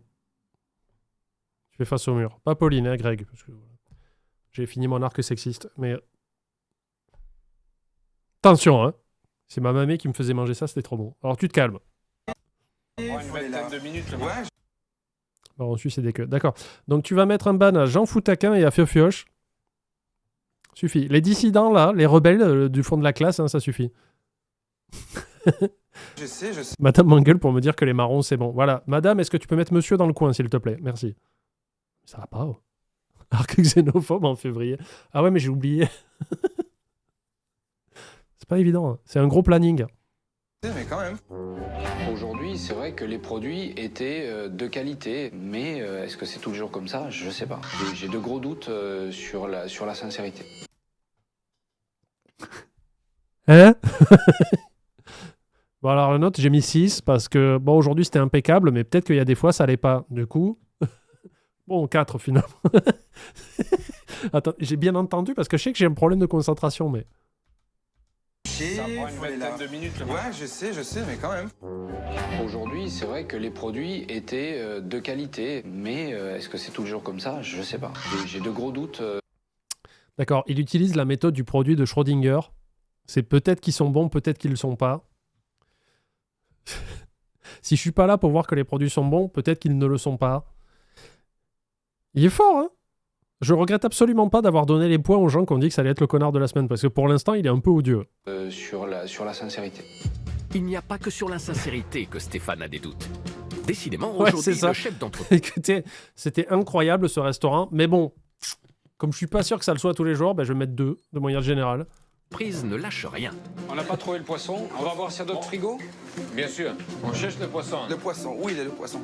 Tu fais face au mur. Pas Pauline, hein, Greg. Parce que j'ai fini mon arc sexiste, mais... Attention, hein. C'est ma mamie qui me faisait manger ça, c'était trop bon. Alors tu te calmes. Une vingtaine de minutes. Le Ouais, Marron suisse et des queues. D'accord. Donc tu vas mettre un ban à Jean Foutaquin et à Fiofioche. Suffit. Les dissidents, là, les rebelles du fond de la classe, hein, ça suffit. je sais. Madame m'engueule pour me dire que les marrons, c'est bon. Voilà. Madame, est-ce que tu peux mettre monsieur dans le coin, s'il te plaît? Merci. Ça va pas, oh. Arc xénophobe en février. Ah ouais, mais j'ai oublié. C'est pas évident. Hein. C'est un gros planning. Mais quand même. Aujourd'hui, c'est vrai que les produits étaient de qualité, mais est-ce que c'est toujours comme ça? Je sais pas. J'ai de gros doutes sur la sincérité. Hein? Bon, alors la note, j'ai mis 6 parce que, bon, aujourd'hui c'était impeccable, mais peut-être qu'il y a des fois ça allait pas. Du coup, bon, 4 finalement. Attends, j'ai bien entendu parce que je sais que j'ai un problème de concentration, mais. Ça prend une vingtaine de minutes. Ouais, je sais, mais quand même. Aujourd'hui, c'est vrai que les produits étaient de qualité, mais est-ce que c'est toujours comme ça? Je sais pas. J'ai de gros doutes. D'accord, il utilise la méthode du produit de Schrödinger. C'est peut-être qu'ils sont bons, peut-être qu'ils le sont pas. Si je suis pas là pour voir que les produits sont bons, peut-être qu'ils ne le sont pas. Il est fort, hein? Je regrette absolument pas d'avoir donné les points aux gens qui ont dit que ça allait être le connard de la semaine, parce que pour l'instant, il est un peu odieux. Sur la sincérité. Il n'y a pas que sur l'insincérité que Stéphane a des doutes. Décidément, Ouais, aujourd'hui, c'est ça. le chef d'entreprise Écoutez, c'était incroyable ce restaurant, mais bon, comme je suis pas sûr que ça le soit tous les jours, ben je vais mettre 2 de manière générale. ne lâche rien. On n'a pas trouvé le poisson. On va voir s'il y a d'autres frigos. Bien sûr, on cherche le poisson. Le poisson, oui, il est le poisson.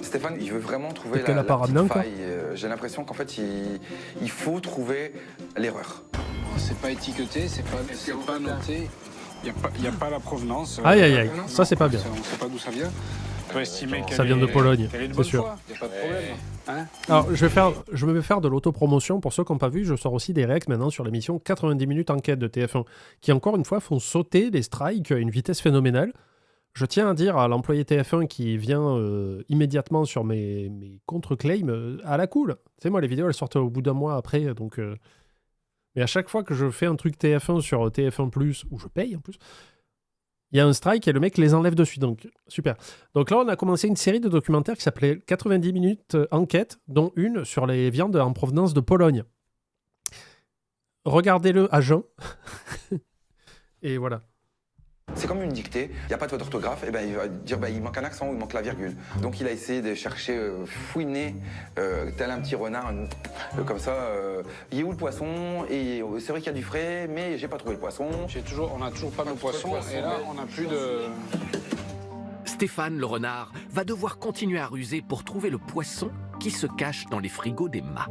Stéphane, il veut vraiment trouver Peut-être qu'elle la a pas petite ramené, quoi. faille. J'ai l'impression qu'en fait, il faut trouver l'erreur. C'est pas étiqueté, c'est pas noté. Il n'y a pas la provenance. Aïe, aïe, aïe, ça c'est pas bien. On ne sait pas d'où ça vient. peut estimer qu'elle Ça vient de Pologne, qu'elle est de c'est bonne sûr. foi. Y a pas de problème. Hein. Alors, je vais faire de l'autopromotion. Pour ceux qui n'ont pas vu, je sors aussi des réacts maintenant sur l'émission 90 minutes enquête de TF1, qui encore une fois font sauter les strikes à une vitesse phénoménale. Je tiens à dire à l'employé TF1 qui vient immédiatement sur mes contre-claims, à la cool. Tu sais, moi, les vidéos, elles sortent au bout d'un mois après, donc... Mais à chaque fois que je fais un truc TF1 sur TF1+, où je paye en plus, il y a un strike et le mec les enlève dessus. Donc, super. Donc là, on a commencé une série de documentaires qui s'appelait 90 minutes enquête, dont une sur les viandes en provenance de Pologne. Regardez-le à jeun. Et voilà. C'est comme une dictée, il n'y a pas de faute d'orthographe, et ben il va dire il manque un accent ou il manque la virgule. Donc il a essayé de chercher, fouiner, tel un petit renard, comme ça, il est où le poisson? Et c'est vrai qu'il y a du frais, mais j'ai pas trouvé le poisson. On n'a toujours pas nos poissons, et là, on n'a plus de... Stéphane, le renard, va devoir continuer à ruser pour trouver le poisson qui se cache dans les frigos des mâts.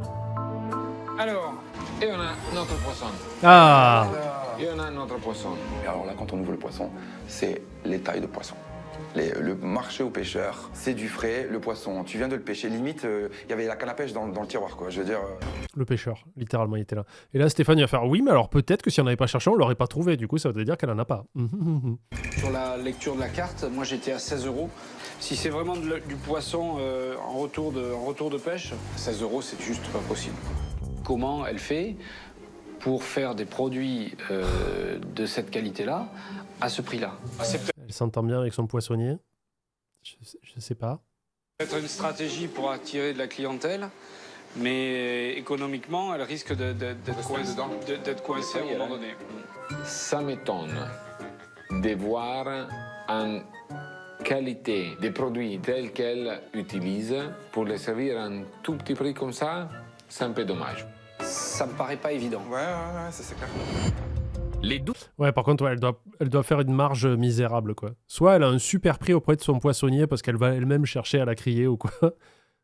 Alors, et on a notre poisson. Ah! Et on a notre poisson. Et alors là, quand on ouvre le poisson, c'est les tailles de poisson. Le marché aux pêcheurs, c'est du frais, le poisson. Tu viens de le pêcher, limite, il y avait la canne à pêche dans le tiroir, quoi. Je veux dire... Le pêcheur, littéralement, il était là. Et là, Stéphane, il va faire, oui, mais alors peut-être que si on n'avait pas cherché, on l'aurait pas trouvé. Du coup, ça veut dire qu'elle en a pas. Sur la lecture de la carte, moi j'étais à 16 €. Si c'est vraiment du poisson en retour de pêche, 16 €, c'est juste pas possible. Comment elle fait pour faire des produits de cette qualité-là à ce prix-là? Elle s'entend bien avec son poissonnier. Je sais pas. Peut-être une stratégie pour attirer de la clientèle, mais économiquement, elle risque d'être coincée à un moment donné. Ça m'étonne de voir en qualité des produits tels qu'elle utilise pour les servir à un tout petit prix comme ça, c'est un peu dommage. Ça me paraît pas évident. Ouais, ça c'est clair. Les doutes Ouais, par contre, ouais, elle doit faire une marge misérable, quoi. Soit elle a un super prix auprès de son poissonnier parce qu'elle va elle-même chercher à la crier ou quoi.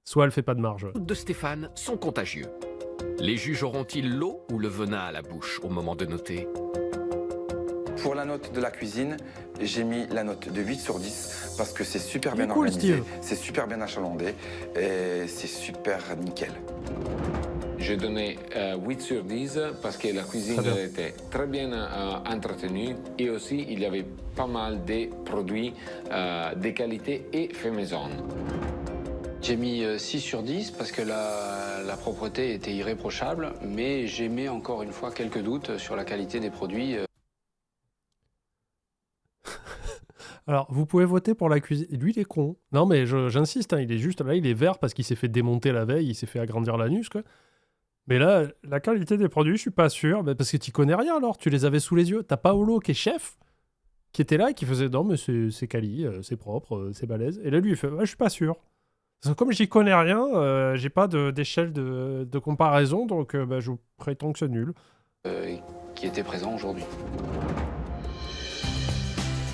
Soit elle fait pas de marge. de Stéphane sont contagieux. Les juges auront-ils l'eau ou le venin à la bouche au moment de noter? Pour la note de la cuisine, j'ai mis la note de 8 sur 10 parce que c'est super bien cool, organisé, Steve. c'est super bien achalandé et c'est super nickel. J'ai donné 8 sur 10 parce que la cuisine Très bien. elle était très bien entretenue et aussi il y avait pas mal de produits de qualité et fait maison. J'ai mis 6 sur 10 parce que la propreté était irréprochable, mais j'émets encore une fois quelques doutes sur la qualité des produits. Alors, vous pouvez voter pour la cuisine. Lui, il est con. Non, mais j'insiste, hein, il est juste là, il est vert parce qu'il s'est fait démonter la veille, il s'est fait agrandir l'anus, quoi. Mais là, la qualité des produits, je suis pas sûr. Mais parce que tu connais rien alors, tu les avais sous les yeux. T'as Paolo qui est chef, qui était là et qui faisait non, mais c'est quali, c'est propre, c'est balèze. Et là, lui, il fait ouais, je suis pas sûr. Parce que comme j'y connais rien, j'ai pas d'échelle de comparaison, donc je vous prétends que c'est nul. Qui étaient présents aujourd'hui.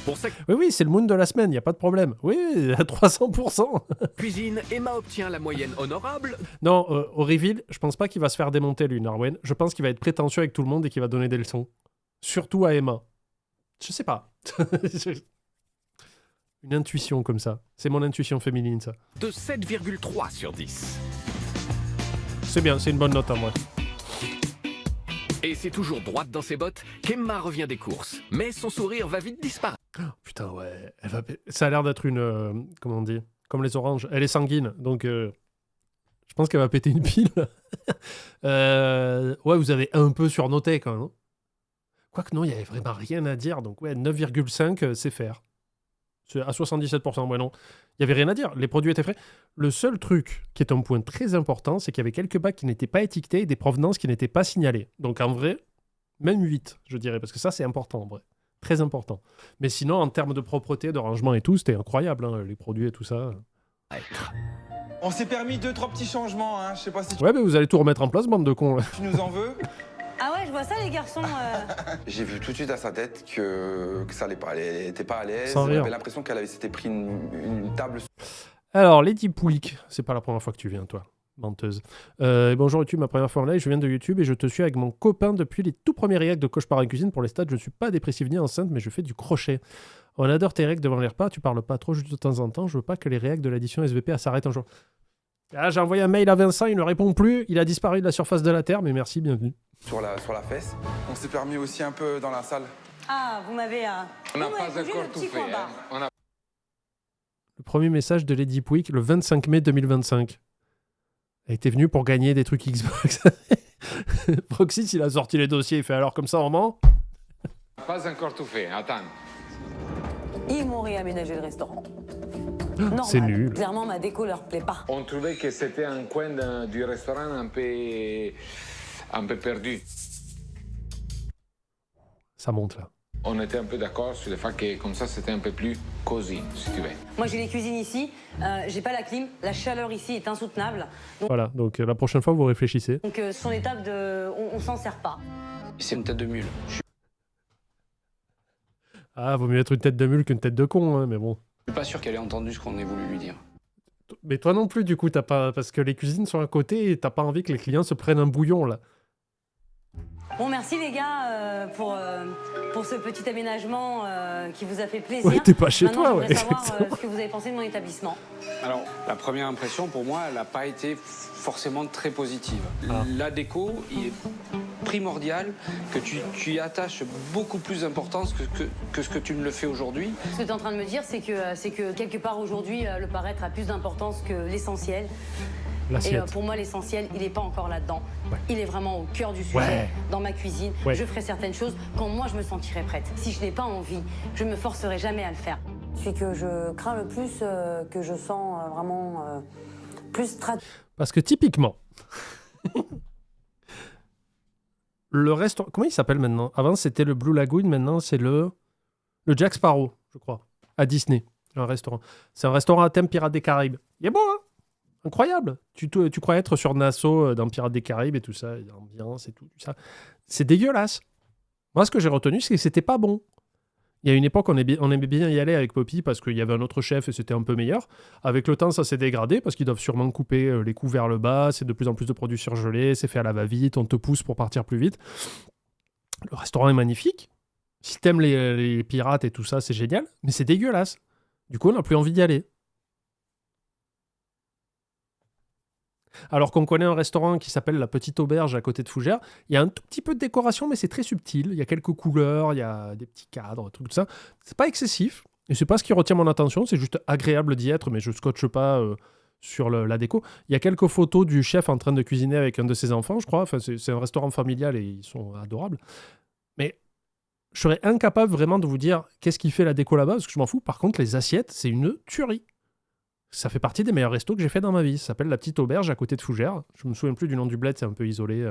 Pour sa Oui, c'est le moon de la semaine, y a pas de problème. Oui, à 300%. cuisine, Emma obtient la moyenne honorable. Non, au reveal, je pense pas qu'il va se faire démonter, lui, Narwen. Je pense qu'il va être prétentieux avec tout le monde et qu'il va donner des leçons. Surtout à Emma. Je sais pas. Une intuition comme ça. C'est mon intuition féminine, ça. De 7,3 sur 10. C'est bien, c'est une bonne note à moi. Et c'est toujours droite dans ses bottes qu'Emma revient des courses. Mais son sourire va vite disparaître. Putain, ouais. Ça a l'air d'être une... comment on dit? Comme les oranges. Elle est sanguine, donc... je pense qu'elle va péter une pile. Ouais, vous avez un peu surnoté, quand même. Hein. Quoique non, il n'y avait vraiment rien à dire. Donc ouais, 9,5, c'est faire. C'est à 77%, ouais non. Il n'y avait rien à dire. Les produits étaient frais. Le seul truc qui est un point très important, c'est qu'il y avait quelques bacs qui n'étaient pas étiquetés et des provenances qui n'étaient pas signalées. Donc en vrai, même 8, je dirais. Parce que ça, c'est important, en vrai. Très important. Mais sinon, en termes de propreté, de rangement et tout, c'était incroyable, hein, les produits et tout ça. On s'est permis 2-3 petits changements, hein. Je sais pas si Ouais, mais vous allez tout remettre en place, bande de cons. Là. tu nous en veux. Ah ouais, je vois ça, les garçons. J'ai vu tout de suite à sa tête que ça allait pas. Elle était pas à l'aise. Sans rire. J'avais l'impression qu'elle s'était pris une table. Alors, Lady Poulic, c'est pas la première fois que tu viens, toi, menteuse. Bonjour YouTube, ma première fois en live, je viens de YouTube et je te suis avec mon copain depuis les tout premiers réacts de Cauchemar en cuisine. Pour les stats, je ne suis pas dépressive ni enceinte, mais je fais du crochet. On adore tes règles devant les repas, tu parles pas trop juste de temps en temps, je veux pas que les règles de l'addition SVP s'arrêtent un jour. Ah, j'ai envoyé un mail à Vincent, il ne répond plus, il a disparu de la surface de la Terre, mais merci, bienvenue. Sur la fesse. On s'est permis aussi un peu dans la salle. Ah, vous m'avez... On n'a vous pas m'avez bougé encore le tout petit fait. coin bas. Hein. On a... Le premier message de Lady Pouic, le 25 mai 2025. Elle était venue pour gagner des trucs Xbox. Proxys, il a sorti les dossiers, il fait alors comme ça, on ment. Pas encore tout fait. Attends. Ils m'ont réaménagé le restaurant. Normal. C'est nul. Clairement, ma déco leur plaît pas. On trouvait que c'était un coin du restaurant un peu perdu. Ça monte là. On était un peu d'accord sur le fait que comme ça, c'était un peu plus cosy, si tu veux. Moi, j'ai les cuisines ici. J'ai pas la clim. La chaleur ici est insoutenable. Voilà, donc la prochaine fois, vous réfléchissez. Donc, ce sont des tables de... On s'en sert pas. C'est une tête de mule. Ah, vaut mieux être une tête de mule qu'une tête de con, hein, mais bon. Je suis pas sûr qu'elle ait entendu ce qu'on ait voulu lui dire. Mais toi non plus, du coup, t'as pas... Parce que les cuisines sont à côté et t'as pas envie que les clients se prennent un bouillon, là. Bon, merci les gars pour ce petit aménagement qui vous a fait plaisir. Ouais, t'es pas chez Maintenant, toi, j'aimerais ouais. savoir exactement. ce que vous avez pensé de mon établissement. Alors, la première impression, pour moi, elle n'a pas été forcément très positive. La déco, il est primordial que tu y attaches beaucoup plus d'importance que ce que tu ne le fais aujourd'hui. Ce que tu es en train de me dire, c'est que quelque part aujourd'hui, le paraître a plus d'importance que l'essentiel. Et L'assiette. pour moi, l'essentiel, il n'est pas encore là-dedans. Ouais. Il est vraiment au cœur du sujet, Ouais. dans ma cuisine. Ouais. Je ferai certaines choses quand moi, je me sentirai prête. Si je n'ai pas envie, je me forcerai jamais à le faire. Celui que je crains le plus, que je sens vraiment plus Parce que typiquement, le restaurant... Comment il s'appelle maintenant? Avant, c'était le Blue Lagoon, maintenant, c'est le Jack Sparrow, je crois, à Disney, un restaurant. C'est un restaurant à thème Pirates des Caraïbes. Il est beau, hein? Incroyable. Tu crois être sur Nassau dans Pirates des Caraïbes et tout ça, l'ambiance et tout ça. C'est dégueulasse. Moi, ce que j'ai retenu, c'est que c'était pas bon. Il y a une époque, on aimait bien y aller avec Poppy parce qu'il y avait un autre chef et c'était un peu meilleur. Avec le temps, ça s'est dégradé parce qu'ils doivent sûrement couper les coups vers le bas. C'est de plus en plus de produits surgelés. C'est fait à la va-vite. On te pousse pour partir plus vite. Le restaurant est magnifique. Si t'aimes les pirates et tout ça, c'est génial. Mais c'est dégueulasse. Du coup, on n'a plus envie d'y aller. Alors qu'on connaît un restaurant qui s'appelle La Petite Auberge à côté de Fougères, il y a un tout petit peu de décoration, mais c'est très subtil. Il y a quelques couleurs, il y a des petits cadres, tout ça. C'est pas excessif, et c'est pas ce qui retient mon attention, c'est juste agréable d'y être, mais je scotche pas sur la déco. Il y a quelques photos du chef en train de cuisiner avec un de ses enfants, je crois. Enfin, c'est un restaurant familial et ils sont adorables. Mais je serais incapable vraiment de vous dire qu'est-ce qui fait la déco là-bas, parce que je m'en fous. Par contre, les assiettes, c'est une tuerie. Ça fait partie des meilleurs restos que j'ai fait dans ma vie. Ça s'appelle La Petite Auberge à côté de Fougères. Je me souviens plus du nom du bled, c'est un peu isolé.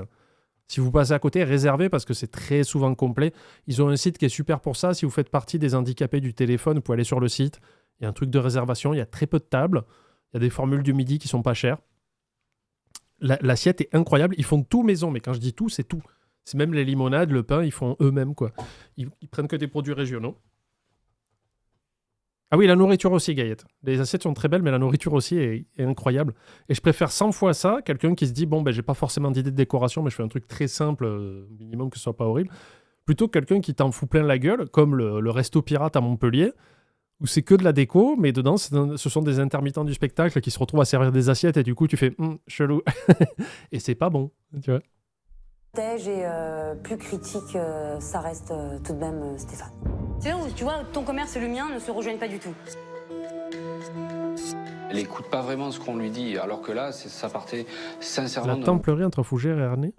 Si vous passez à côté, réservez parce que c'est très souvent complet. Ils ont un site qui est super pour ça. Si vous faites partie des handicapés du téléphone, vous pouvez aller sur le site. Il y a un truc de réservation, il y a très peu de tables. Il y a des formules du midi qui sont pas chères. L'assiette est incroyable. Ils font tout maison, mais quand je dis tout, c'est tout. C'est même les limonades, le pain, ils font eux-mêmes, quoi. Ils prennent que des produits régionaux. Ah oui, la nourriture aussi, Gaëtte. Les assiettes sont très belles, mais la nourriture aussi est incroyable. Et je préfère 100 fois ça, quelqu'un qui se dit, bon, ben, j'ai pas forcément d'idée de décoration, mais je fais un truc très simple, minimum que ce soit pas horrible, plutôt que quelqu'un qui t'en fout plein la gueule, comme le Resto Pirate à Montpellier, où c'est que de la déco, mais dedans, ce sont des intermittents du spectacle qui se retrouvent à servir des assiettes, et du coup, tu fais, chelou. Et c'est pas bon, tu vois. Et plus critique, ça reste tout de même Stéphane. C'est là où, tu vois, ton commerce et le mien ne se rejoignent pas du tout. Elle écoute pas vraiment ce qu'on lui dit, alors que là, ça partait sincèrement... La templerie entre Fougères et Ernée.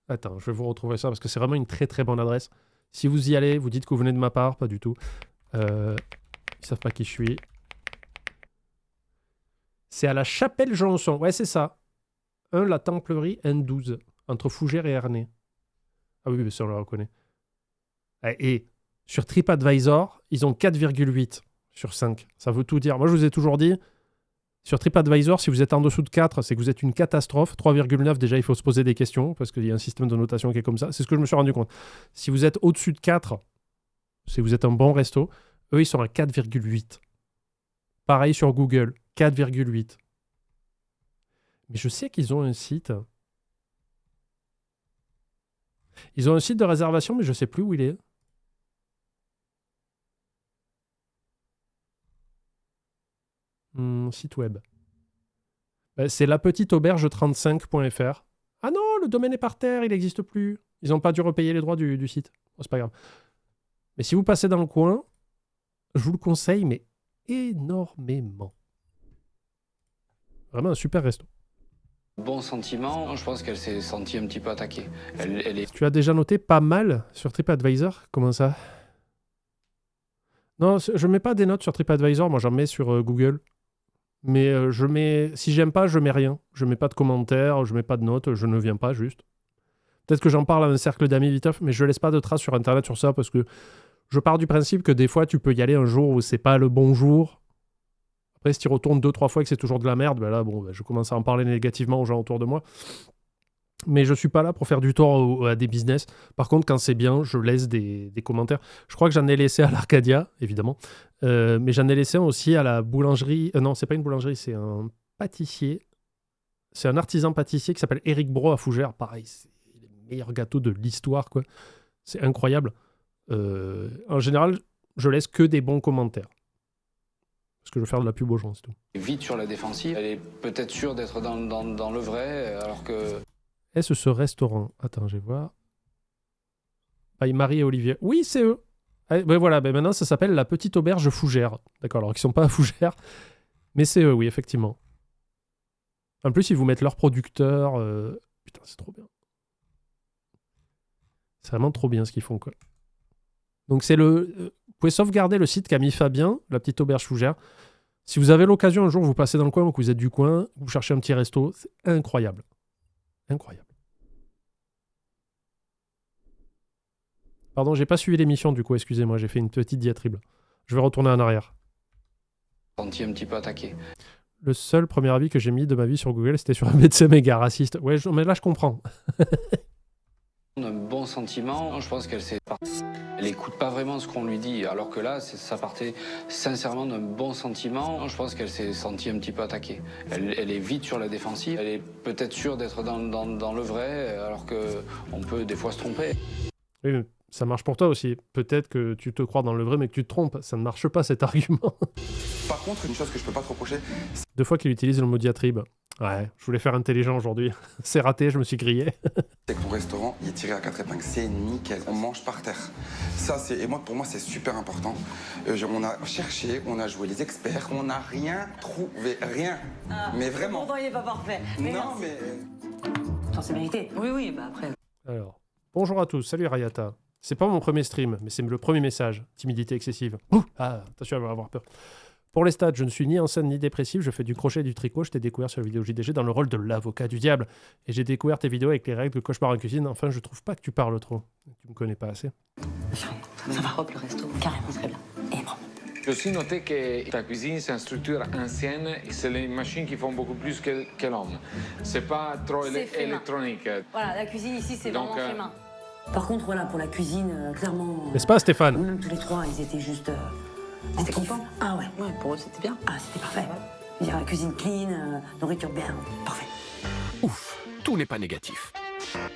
Attends, je vais vous retrouver ça, parce que c'est vraiment une très très bonne adresse. Si vous y allez, vous dites que vous venez de ma part, pas du tout. Ils savent pas qui je suis. C'est à la Chapelle-Jonson. Ouais, c'est ça. La templerie N12. Entre Fougères et Ernée. Ah oui, mais ça on le reconnaît. Et sur TripAdvisor, ils ont 4,8 sur 5. Ça veut tout dire. Moi, je vous ai toujours dit, sur TripAdvisor, si vous êtes en dessous de 4, c'est que vous êtes une catastrophe. 3,9, déjà, il faut se poser des questions, parce qu'il y a un système de notation qui est comme ça. C'est ce que je me suis rendu compte. Si vous êtes au-dessus de 4, c'est que vous êtes un bon resto. Eux, ils sont à 4,8. Pareil sur Google, 4,8. Mais je sais qu'ils ont un site... Ils ont un site de réservation, mais je ne sais plus où il est. Site web. C'est lapetiteauberge35.fr. Ah non, le domaine est par terre, il n'existe plus. Ils n'ont pas dû repayer les droits du site. Bon, c'est pas grave. Mais si vous passez dans le coin, je vous le conseille, mais énormément. Vraiment un super resto. Bon sentiment, je pense qu'elle s'est sentie un petit peu attaquée. Elle est... Tu as déjà noté pas mal sur TripAdvisor? Comment ça? Non, je mets pas des notes sur TripAdvisor, moi j'en mets sur Google. Mais je mets... Si j'aime pas, je mets rien. Je mets pas de commentaires, je mets pas de notes, je ne viens pas juste. Peut-être que j'en parle à un cercle d'amis viteuf, mais je laisse pas de traces sur Internet sur ça parce que je pars du principe que des fois tu peux y aller un jour où c'est pas le bon jour. Après, si tu retournes 2-3 fois et que c'est toujours de la merde, ben là, bon, ben, je commence à en parler négativement aux gens autour de moi. Mais je suis pas là pour faire du tort à des business. Par contre, quand c'est bien, je laisse des commentaires. Je crois que j'en ai laissé à l'Arcadia, évidemment. Mais j'en ai laissé un aussi à la boulangerie. Non, c'est pas une boulangerie, c'est un pâtissier. C'est un artisan pâtissier qui s'appelle Éric Bro à Fougères. Pareil, c'est les meilleurs gâteaux de l'histoire, quoi. C'est incroyable. En général, je laisse que des bons commentaires. Parce que je veux faire de la pub aux gens, c'est tout. Vite sur la défensive, elle est peut-être sûre d'être dans le vrai, alors que... Est-ce ce restaurant? Attends, je vais voir. By Marie et Olivier. Oui, c'est eux. Ben voilà, ben maintenant ça s'appelle la Petite Auberge Fougères. D'accord, alors qu'ils sont pas à Fougères. Mais c'est eux, oui, effectivement. En plus, ils vous mettent leur producteur. Putain, c'est trop bien. C'est vraiment trop bien ce qu'ils font, quoi. Donc c'est le... Vous pouvez sauvegarder le site qu'a mis Fabien, la Petite Auberge Fougères. Si vous avez l'occasion un jour, vous passez dans le coin ou que vous êtes du coin, vous cherchez un petit resto, c'est incroyable. Incroyable. Pardon, j'ai pas suivi l'émission du coup, excusez-moi, j'ai fait une petite diatribe. Je vais retourner en arrière. Senti un petit peu attaqué. Le seul premier avis que j'ai mis de ma vie sur Google, c'était sur un médecin méga raciste. Ouais, mais là je comprends. Un bon sentiment, je pense qu'elle s'est... Elle écoute pas vraiment ce qu'on lui dit, alors que là, ça partait sincèrement d'un bon sentiment. Je pense qu'elle s'est sentie un petit peu attaquée. Elle est vite sur la défensive, elle est peut-être sûre d'être dans le vrai, alors qu'on peut des fois se tromper. Oui, mais ça marche pour toi aussi. Peut-être que tu te crois dans le vrai, mais que tu te trompes. Ça ne marche pas cet argument. Par contre, une chose que je peux pas te reprocher... 2 fois qu'il utilise le mot diatribe. Ouais, je voulais faire intelligent aujourd'hui. C'est raté, je me suis grillé. C'est que ton restaurant, il est tiré à 4 épingles. C'est nickel. On mange par terre. Ça, et pour moi, c'est super important. On a cherché, on a joué les experts, on n'a rien trouvé. Rien. Mais vraiment. Pourtant, il n'est pas parfait. Mais non, merci. mais... Attends, c'est mérité. Oui, oui, bah après. Alors, bonjour à tous. Salut Rayata. C'est pas mon premier stream, mais c'est le premier message. Timidité excessive. Ouh, attention, elle va avoir peur. Pour les stats, je ne suis ni enceinte ni dépressif, je fais du crochet et du tricot, je t'ai découvert sur la vidéo JDG dans le rôle de l'avocat du diable. Et j'ai découvert tes vidéos avec les règles de cauchemar en cuisine, enfin je trouve pas que tu parles trop. Tu me connais pas assez. Ça va propre le resto. Carrément très bien. Et bon. J'ai aussi noté que ta cuisine, c'est une structure ancienne et c'est les machines qui font beaucoup plus que l'homme. C'est pas trop électronique. Voilà, la cuisine ici, c'est Donc, vraiment fait main. Par contre, voilà, pour la cuisine, clairement. N'est-ce pas Stéphane? Même tous les trois, ils étaient juste. C'était content. Ah ouais. Ouais, pour eux, c'était bien. Ah, c'était parfait. Je veux dire, cuisine clean, nourriture bien. Parfait. Ouf, tout n'est pas négatif.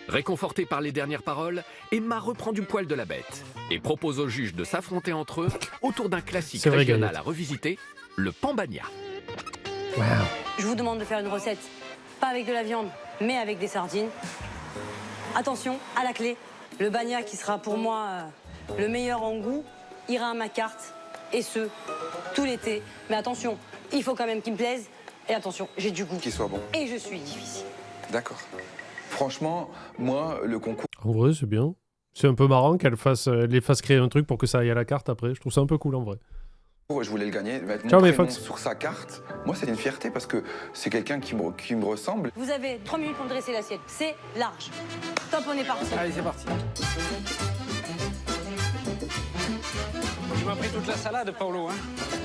Réconforté par les dernières paroles, Emma reprend du poil de la bête et propose aux juges de s'affronter entre eux autour d'un classique C'est vrai, régional Gaëlle. à revisiter, le pambagna. Wow. Je vous demande de faire une recette, pas avec de la viande, mais avec des sardines. Attention, à la clé, le bagna qui sera pour moi le meilleur en goût, ira à ma carte, et ce, tout l'été. Mais attention, il faut quand même qu'il me plaise. Et attention, j'ai du goût. Qu'il soit bon. Et je suis difficile. D'accord. Franchement, moi, le concours... En vrai, c'est bien. C'est un peu marrant qu'elle les fasse créer un truc pour que ça aille à la carte après. Je trouve ça un peu cool en vrai. Je voulais le gagner, mettre Ciao, mon mes prénom Fox. sur sa carte. Moi, c'est une fierté parce que c'est quelqu'un qui me ressemble. Vous avez 3 minutes pour me dresser l'assiette. C'est large. Top, on est parti. Allez, c'est parti. Tu m'as pris toute la salade, Paolo, hein?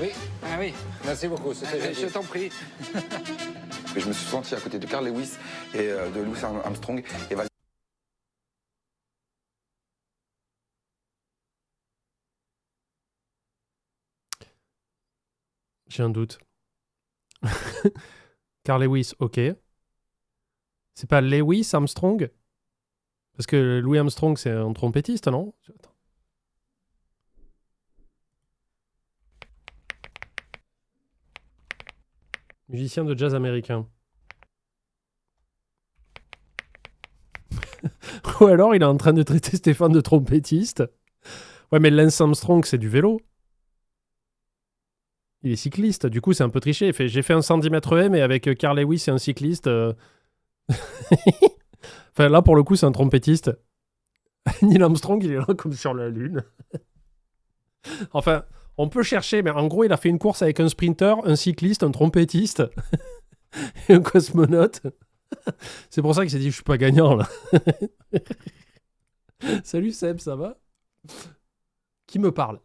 Oui, Ah oui. merci beaucoup. C'était Je t'en prie. Et je me suis senti à côté de Carl Lewis et de Louis Armstrong. Et J'ai un doute. Carl Lewis, ok. C'est pas Lewis Armstrong? Parce que Louis Armstrong, c'est un trompettiste, non? Attends. Musicien de jazz américain. Ou alors il est en train de traiter Stéphane de trompettiste. Ouais, mais Lance Armstrong, c'est du vélo. Il est cycliste, du coup c'est un peu triché. Il fait, j'ai fait un 110 mètres M, mais avec Carl Lewis et un cycliste. Enfin là pour le coup c'est un trompettiste. Neil Armstrong il est là comme sur la lune. Enfin, on peut chercher, mais en gros il a fait une course avec un sprinter, un cycliste, un trompettiste et un cosmonaute. C'est pour ça qu'il s'est dit je suis pas gagnant là. Salut Seb, ça va? Qui me parle?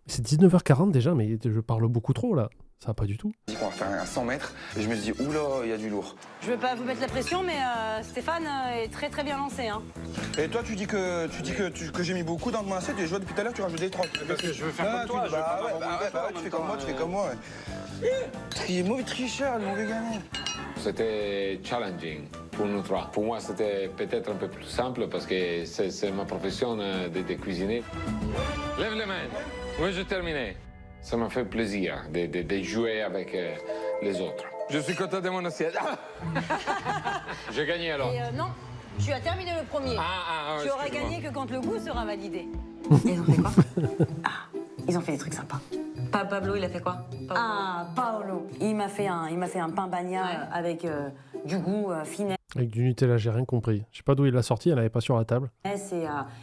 C'est 19h40 déjà, mais je parle beaucoup trop là. Ça va pas du tout. On va faire un 100 mètres et je me dis, oula, il y a du lourd. Je veux pas vous mettre la pression, mais Stéphane est très très bien lancé. Hein. Et toi, tu dis que j'ai mis beaucoup dans mon assiette et je vois depuis tout à l'heure, tu rajoutes des trocs. Parce que je veux faire comme toi. Tu fais comme moi, tu fais comme moi. Mauvais tricheur, le mauvais gamin. C'était challenging pour nous trois. Pour moi, c'était peut-être un peu plus simple parce que c'est ma profession de cuisiner. Lève les mains. Oui, j'ai terminé. Ça m'a fait plaisir de jouer avec les autres. Je suis content de mon assiette. J'ai gagné alors. Et non, tu as terminé le premier. Tu auras gagné que quand le goût sera validé. Ils ont fait quoi? Ils ont fait des trucs sympas. Pablo, il a fait quoi? Paolo. Il m'a fait un pain bagna avec du goût finesse. Avec du Nutella, j'ai rien compris. Je sais pas d'où il l'a sorti, elle n'avait pas sur la table.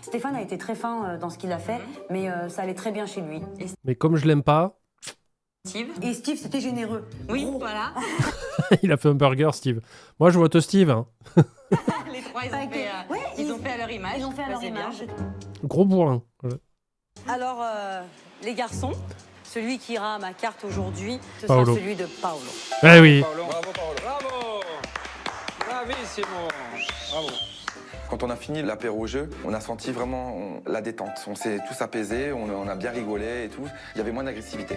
Stéphane a été très fin dans ce qu'il a fait, mais ça allait très bien chez lui. Mais comme je l'aime pas... Et Steve, c'était généreux. Oui, voilà. Il a fait un burger, Steve. Moi, je vote Steve. Hein. Les trois, ils ont fait à leur image. Ils ont fait à leur image. Gros bourrin. Voilà. Alors, les garçons, celui qui ira à ma carte aujourd'hui, ce Paolo. sera celui de Paolo. Eh oui. Bravo, Paolo. Bravo. Bravissimo. Bravo. Quand on a fini l'apéro-jeu, on a senti vraiment la détente. On s'est tous apaisés, on a bien rigolé et tout. Il y avait moins d'agressivité.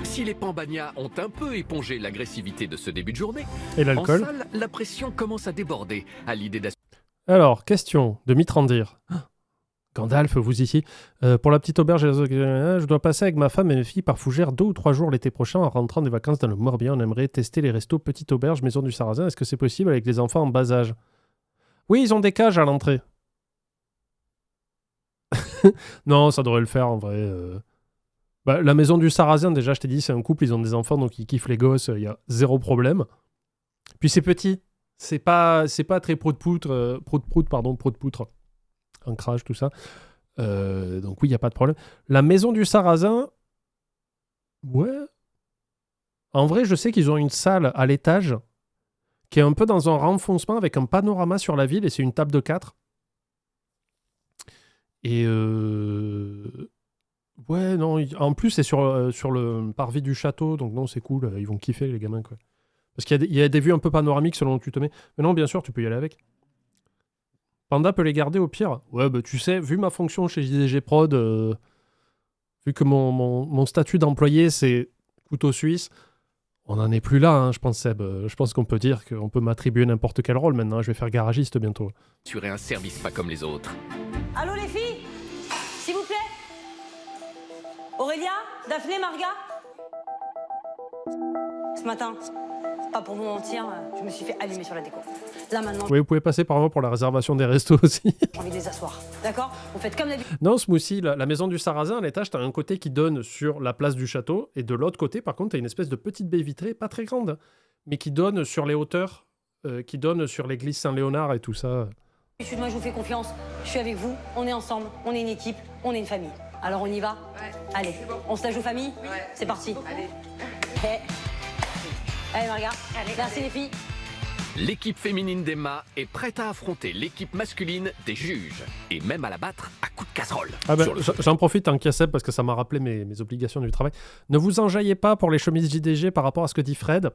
Si les Pambagna ont un peu épongé l'agressivité de ce début de journée, Et en l'alcool. salle, la pression commence à déborder à l'idée Alors, question de Mitrandir. Gandalf, vous ici. Pour la petite auberge, je dois passer avec ma femme et mes filles par Fougères 2 ou 3 jours l'été prochain en rentrant des vacances dans le Morbihan. On aimerait tester les restos Petite Auberge, Maison du Sarrasin. Est-ce que c'est possible avec les enfants en bas âge? Oui, ils ont des cages à l'entrée. Non, ça devrait le faire en vrai. Bah, la Maison du Sarrasin, déjà, je t'ai dit, c'est un couple, ils ont des enfants, donc ils kiffent les gosses, il y a zéro problème. Puis c'est petit. C'est pas très prout-poutre, prout-poutre. Ancrage, tout ça. Donc oui, il n'y a pas de problème. La Maison du Sarrasin, ouais. En vrai, je sais qu'ils ont une salle à l'étage qui est un peu dans un renfoncement avec un panorama sur la ville et c'est une table de 4. Et ouais, non, en plus c'est sur le parvis du château, donc non, c'est cool, ils vont kiffer les gamins, quoi. Parce qu'il y a des vues un peu panoramiques selon où tu te mets. Mais non, bien sûr, tu peux y aller avec. Panda peut les garder au pire. Ouais, bah tu sais, vu ma fonction chez JDG Prod, vu que mon statut d'employé c'est couteau suisse, on n'en est plus là, hein, je pense, Seb. Je pense qu'on peut dire qu'on peut m'attribuer n'importe quel rôle maintenant. Je vais faire garagiste bientôt. d'assurer un service pas comme les autres. Allô les filles? S'il vous plaît? Aurélia? Daphné? Marga? Ce matin, pas pour vous mentir, je me suis fait allumer sur la déco. Là maintenant, Oui, vous pouvez passer par moi pour la réservation des restos aussi. j'ai envie de les asseoir. D'accord? Vous faites comme d'habitude. Non, Smoothie, la Maison du Sarrasin, à l'étage, t'as un côté qui donne sur la place du château, et de l'autre côté, par contre, t'as une espèce de petite baie vitrée, pas très grande, mais qui donne sur les hauteurs, qui donne sur l'église Saint-Léonard et tout ça. Moi, je vous fais confiance. Je suis avec vous. On est ensemble. On est une équipe. On est une famille. Alors, on y va? Ouais. Allez, on se la joue famille? Ouais. C'est parti. Allez. Allez, Marga. Merci les filles. L'équipe féminine d'Emma est prête à affronter l'équipe masculine des juges et même à la battre à coups de casserole. Ah ben, Sur le- j'en profite en Seb parce que ça m'a rappelé mes obligations du travail. Ne vous enjaillez pas pour les chemises JDG par rapport à ce que dit Fred.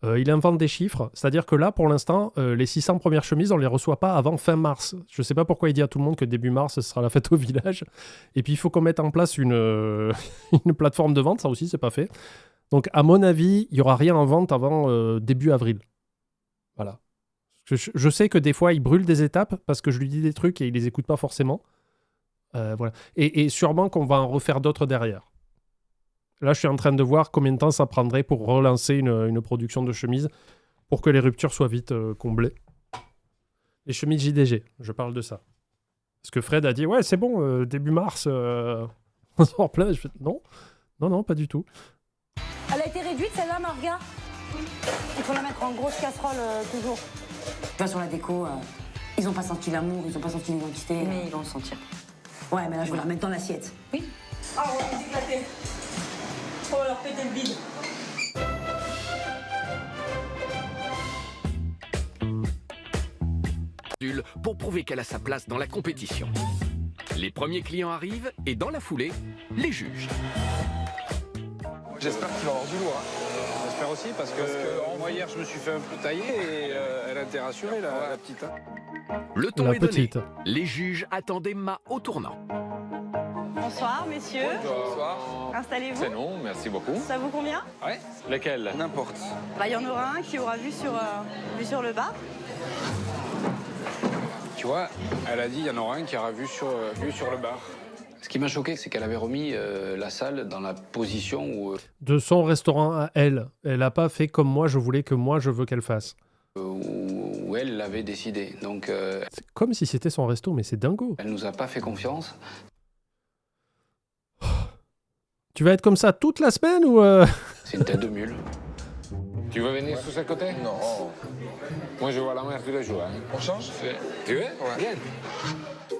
Il invente des chiffres. C'est-à-dire que là, pour l'instant, les 600 premières chemises, on les reçoit pas avant fin mars. Je sais pas pourquoi il dit à tout le monde que début mars, ce sera la fête au village. Et puis, il faut qu'on mette en place une plateforme de vente. Ça aussi, c'est pas fait. Donc, à mon avis, il y aura rien en vente avant début avril. Voilà. Je sais que des fois, il brûle des étapes parce que je lui dis des trucs et il les écoute pas forcément. Voilà. Et sûrement qu'on va en refaire d'autres derrière. Là, je suis en train de voir combien de temps ça prendrait pour relancer une production de chemises pour que les ruptures soient vite comblées. Les chemises JDG, je parle de ça. Parce que Fred a dit, ouais, c'est bon, début mars, on sort plein. Je fais, non, pas du tout. Elle a été réduite, celle-là, Marga? Il faut la mettre en grosse casserole toujours. Pas sur la déco, ils ont pas senti l'amour, ils ont pas senti l'identité. Mais ils vont le sentir. Ouais, mais là, je vais la mettre dans l'assiette. Oui. Ah, on va les éclater. On va leur péter le bide. Pour prouver qu'elle a sa place dans la compétition. Les premiers clients arrivent et dans la foulée, les juges. J'espère qu'il va avoir du lourd. J'espère aussi parce que moi hier je me suis fait un peu tailler et elle a été rassurée la petite. Le ton La est donné. petite. Les juges attendent Emma au tournant. Bonsoir, messieurs. Bonsoir. Installez-vous. C'est non, merci beaucoup. Ça vous convient? Ouais. Lesquels? N'importe. Bah, il y en aura un qui aura vue sur le bar. Tu vois, elle a dit il y en aura un qui aura vu sur le bar. Ce qui m'a choqué, c'est qu'elle avait remis la salle dans la position où, De son restaurant à elle. Elle n'a pas fait comme moi, je voulais que moi, je veux qu'elle fasse. où elle l'avait décidé. Donc C'est comme si c'était son resto, mais c'est dingo. elle nous a pas fait confiance. Tu vas être comme ça toute la semaine ou C'est une tête de mule. Tu veux venir sur ce côté? Non. Moi, je vois la mer tous les jours. Hein. On change? Tu veux? Ouais. Viens.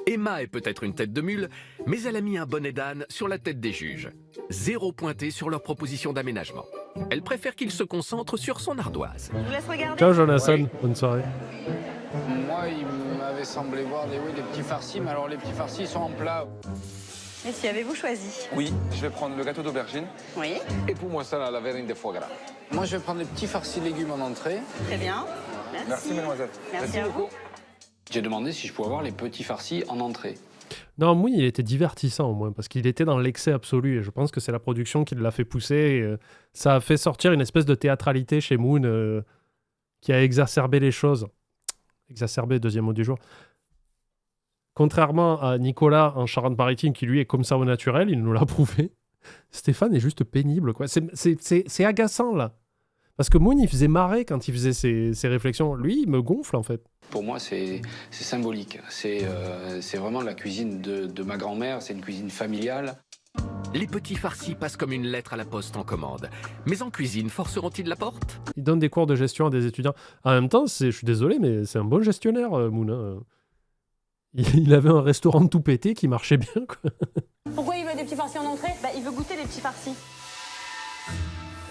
Emma est peut-être une tête de mule, mais elle a mis un bonnet d'âne sur la tête des juges. 0 pointé sur leur proposition d'aménagement. Elle préfère qu'il se concentre sur son ardoise. Je vous laisse regarder. Ciao Jonathan, Oui. bonne soirée. Moi, il m'avait semblé voir des petits farcis, mais alors les petits farcis sont en plat. Messieurs, avez-vous choisi? Oui, je vais prendre le gâteau d'aubergine. Oui. Et pour moi, ça, la verrine de foie gras. Moi, je vais prendre les petits farcis légumes en entrée. Très bien. Merci, mademoiselle. Merci à vous. J'ai demandé si je pouvais avoir les petits farcis en entrée. Non, Moon, il était divertissant au moins, parce qu'il était dans l'excès absolu, et je pense que c'est la production qui l'a fait pousser, et ça a fait sortir une espèce de théâtralité chez Moon qui a exacerbé les choses. Exacerbé, deuxième mot du jour. Contrairement à Nicolas en Charente-Maritime, qui lui est comme ça au naturel, il nous l'a prouvé, Stéphane est juste pénible, quoi. C'est agaçant, là. Parce que Moon, il faisait marrer quand il faisait ses réflexions. Lui, il me gonfle, en fait. Pour moi, c'est symbolique. C'est vraiment la cuisine de ma grand-mère. C'est une cuisine familiale. Les petits farcis passent comme une lettre à la poste en commande. Mais en cuisine, forceront-ils la porte? Il donne des cours de gestion à des étudiants. En même temps, je suis désolé, mais c'est un bon gestionnaire, Moon. Hein. Il avait un restaurant tout pété qui marchait bien, quoi. Pourquoi il veut des petits farcis en entrée? Bah, il veut goûter les petits farcis.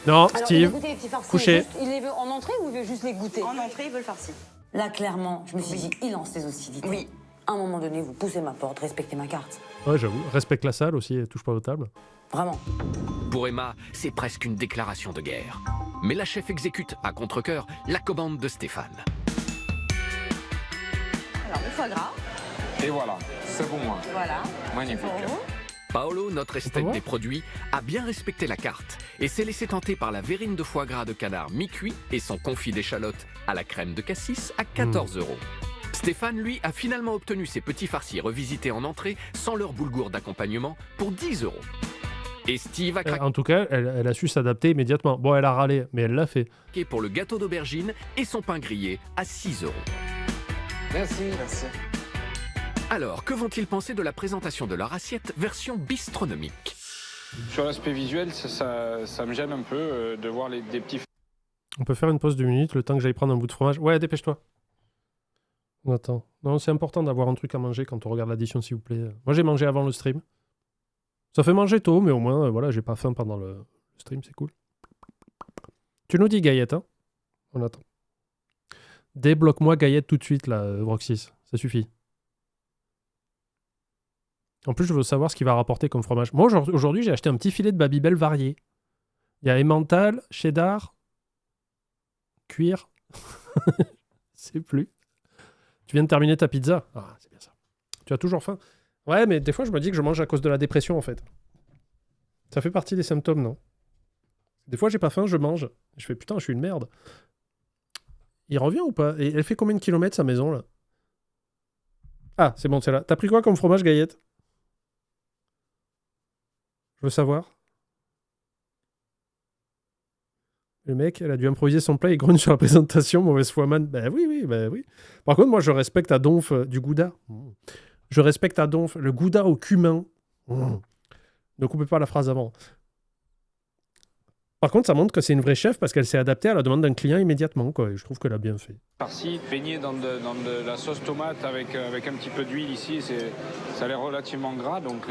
Non, Alors, il Steve, veut goûter les petits farcis. couché. Juste, il les veut en entrée ou il veut juste les goûter? En entrée, il veut le farci. Là, clairement, je me suis dit, il lance les hostilités. Oui. À un moment donné, vous poussez ma porte, respectez ma carte. Ouais, j'avoue. Respecte la salle aussi, touche pas aux tables. Vraiment. Pour Emma, c'est presque une déclaration de guerre. Mais la chef exécute, à contre-cœur, la commande de Stéphane. Alors, le foie gras. Et voilà, c'est pour moi. Voilà. Magnifique. Pour vous. Paolo, notre peut esthète voir des produits, a bien respecté la carte et s'est laissé tenter par la verrine de foie gras de canard mi-cuit et son confit d'échalote à la crème de cassis à 14 €. Stéphane, lui, a finalement obtenu ses petits farcis revisités en entrée sans leur boulgour d'accompagnement pour 10 €. Et Steve a craqué En tout cas, elle a su s'adapter immédiatement. Bon, elle a râlé, mais elle l'a fait. pour le gâteau d'aubergine et son pain grillé à 6 €. Merci. Merci. Alors, que vont-ils penser de la présentation de leur assiette version bistronomique? Sur l'aspect visuel, ça me gêne un peu de voir des petits. On peut faire une pause de minute, le temps que j'aille prendre un bout de fromage. Ouais, dépêche-toi. On attend. Non, c'est important d'avoir un truc à manger quand on regarde l'addition, s'il vous plaît. Moi, j'ai mangé avant le stream. Ça fait manger tôt, mais au moins, voilà, j'ai pas faim pendant le stream, c'est cool. Tu nous dis Gaillette, hein? On attend. Débloque-moi Gaillette tout de suite, là, Vroxys. Ça suffit. En plus, je veux savoir ce qu'il va rapporter comme fromage. Moi, aujourd'hui, j'ai acheté un petit filet de Babybel varié. Il y a emmental, cheddar, Cuire. C'est plus. Tu viens de terminer ta pizza. Ah, c'est bien ça. Tu as toujours faim. Ouais, mais des fois, je me dis que je mange à cause de la dépression, en fait. Ça fait partie des symptômes, non? Des fois, j'ai pas faim, je mange. Je fais, putain, je suis une merde. Il revient ou pas? Et elle fait combien de kilomètres, sa maison, là? Ah, c'est bon, c'est là. T'as pris quoi comme fromage, Gaillette? Je veux savoir. Le mec, elle a dû improviser son plat et grogne sur la présentation, mauvaise foi man. Ben oui, ben oui. Par contre, moi, je respecte à donf du gouda. Je respecte à donf le gouda au cumin. Ne coupez pas la phrase avant. Par contre, ça montre que c'est une vraie chef parce qu'elle s'est adaptée à la demande d'un client immédiatement, quoi. Et je trouve qu'elle a bien fait. Farci, baigné dans de la sauce tomate avec un petit peu d'huile ici, ça a l'air relativement gras, donc...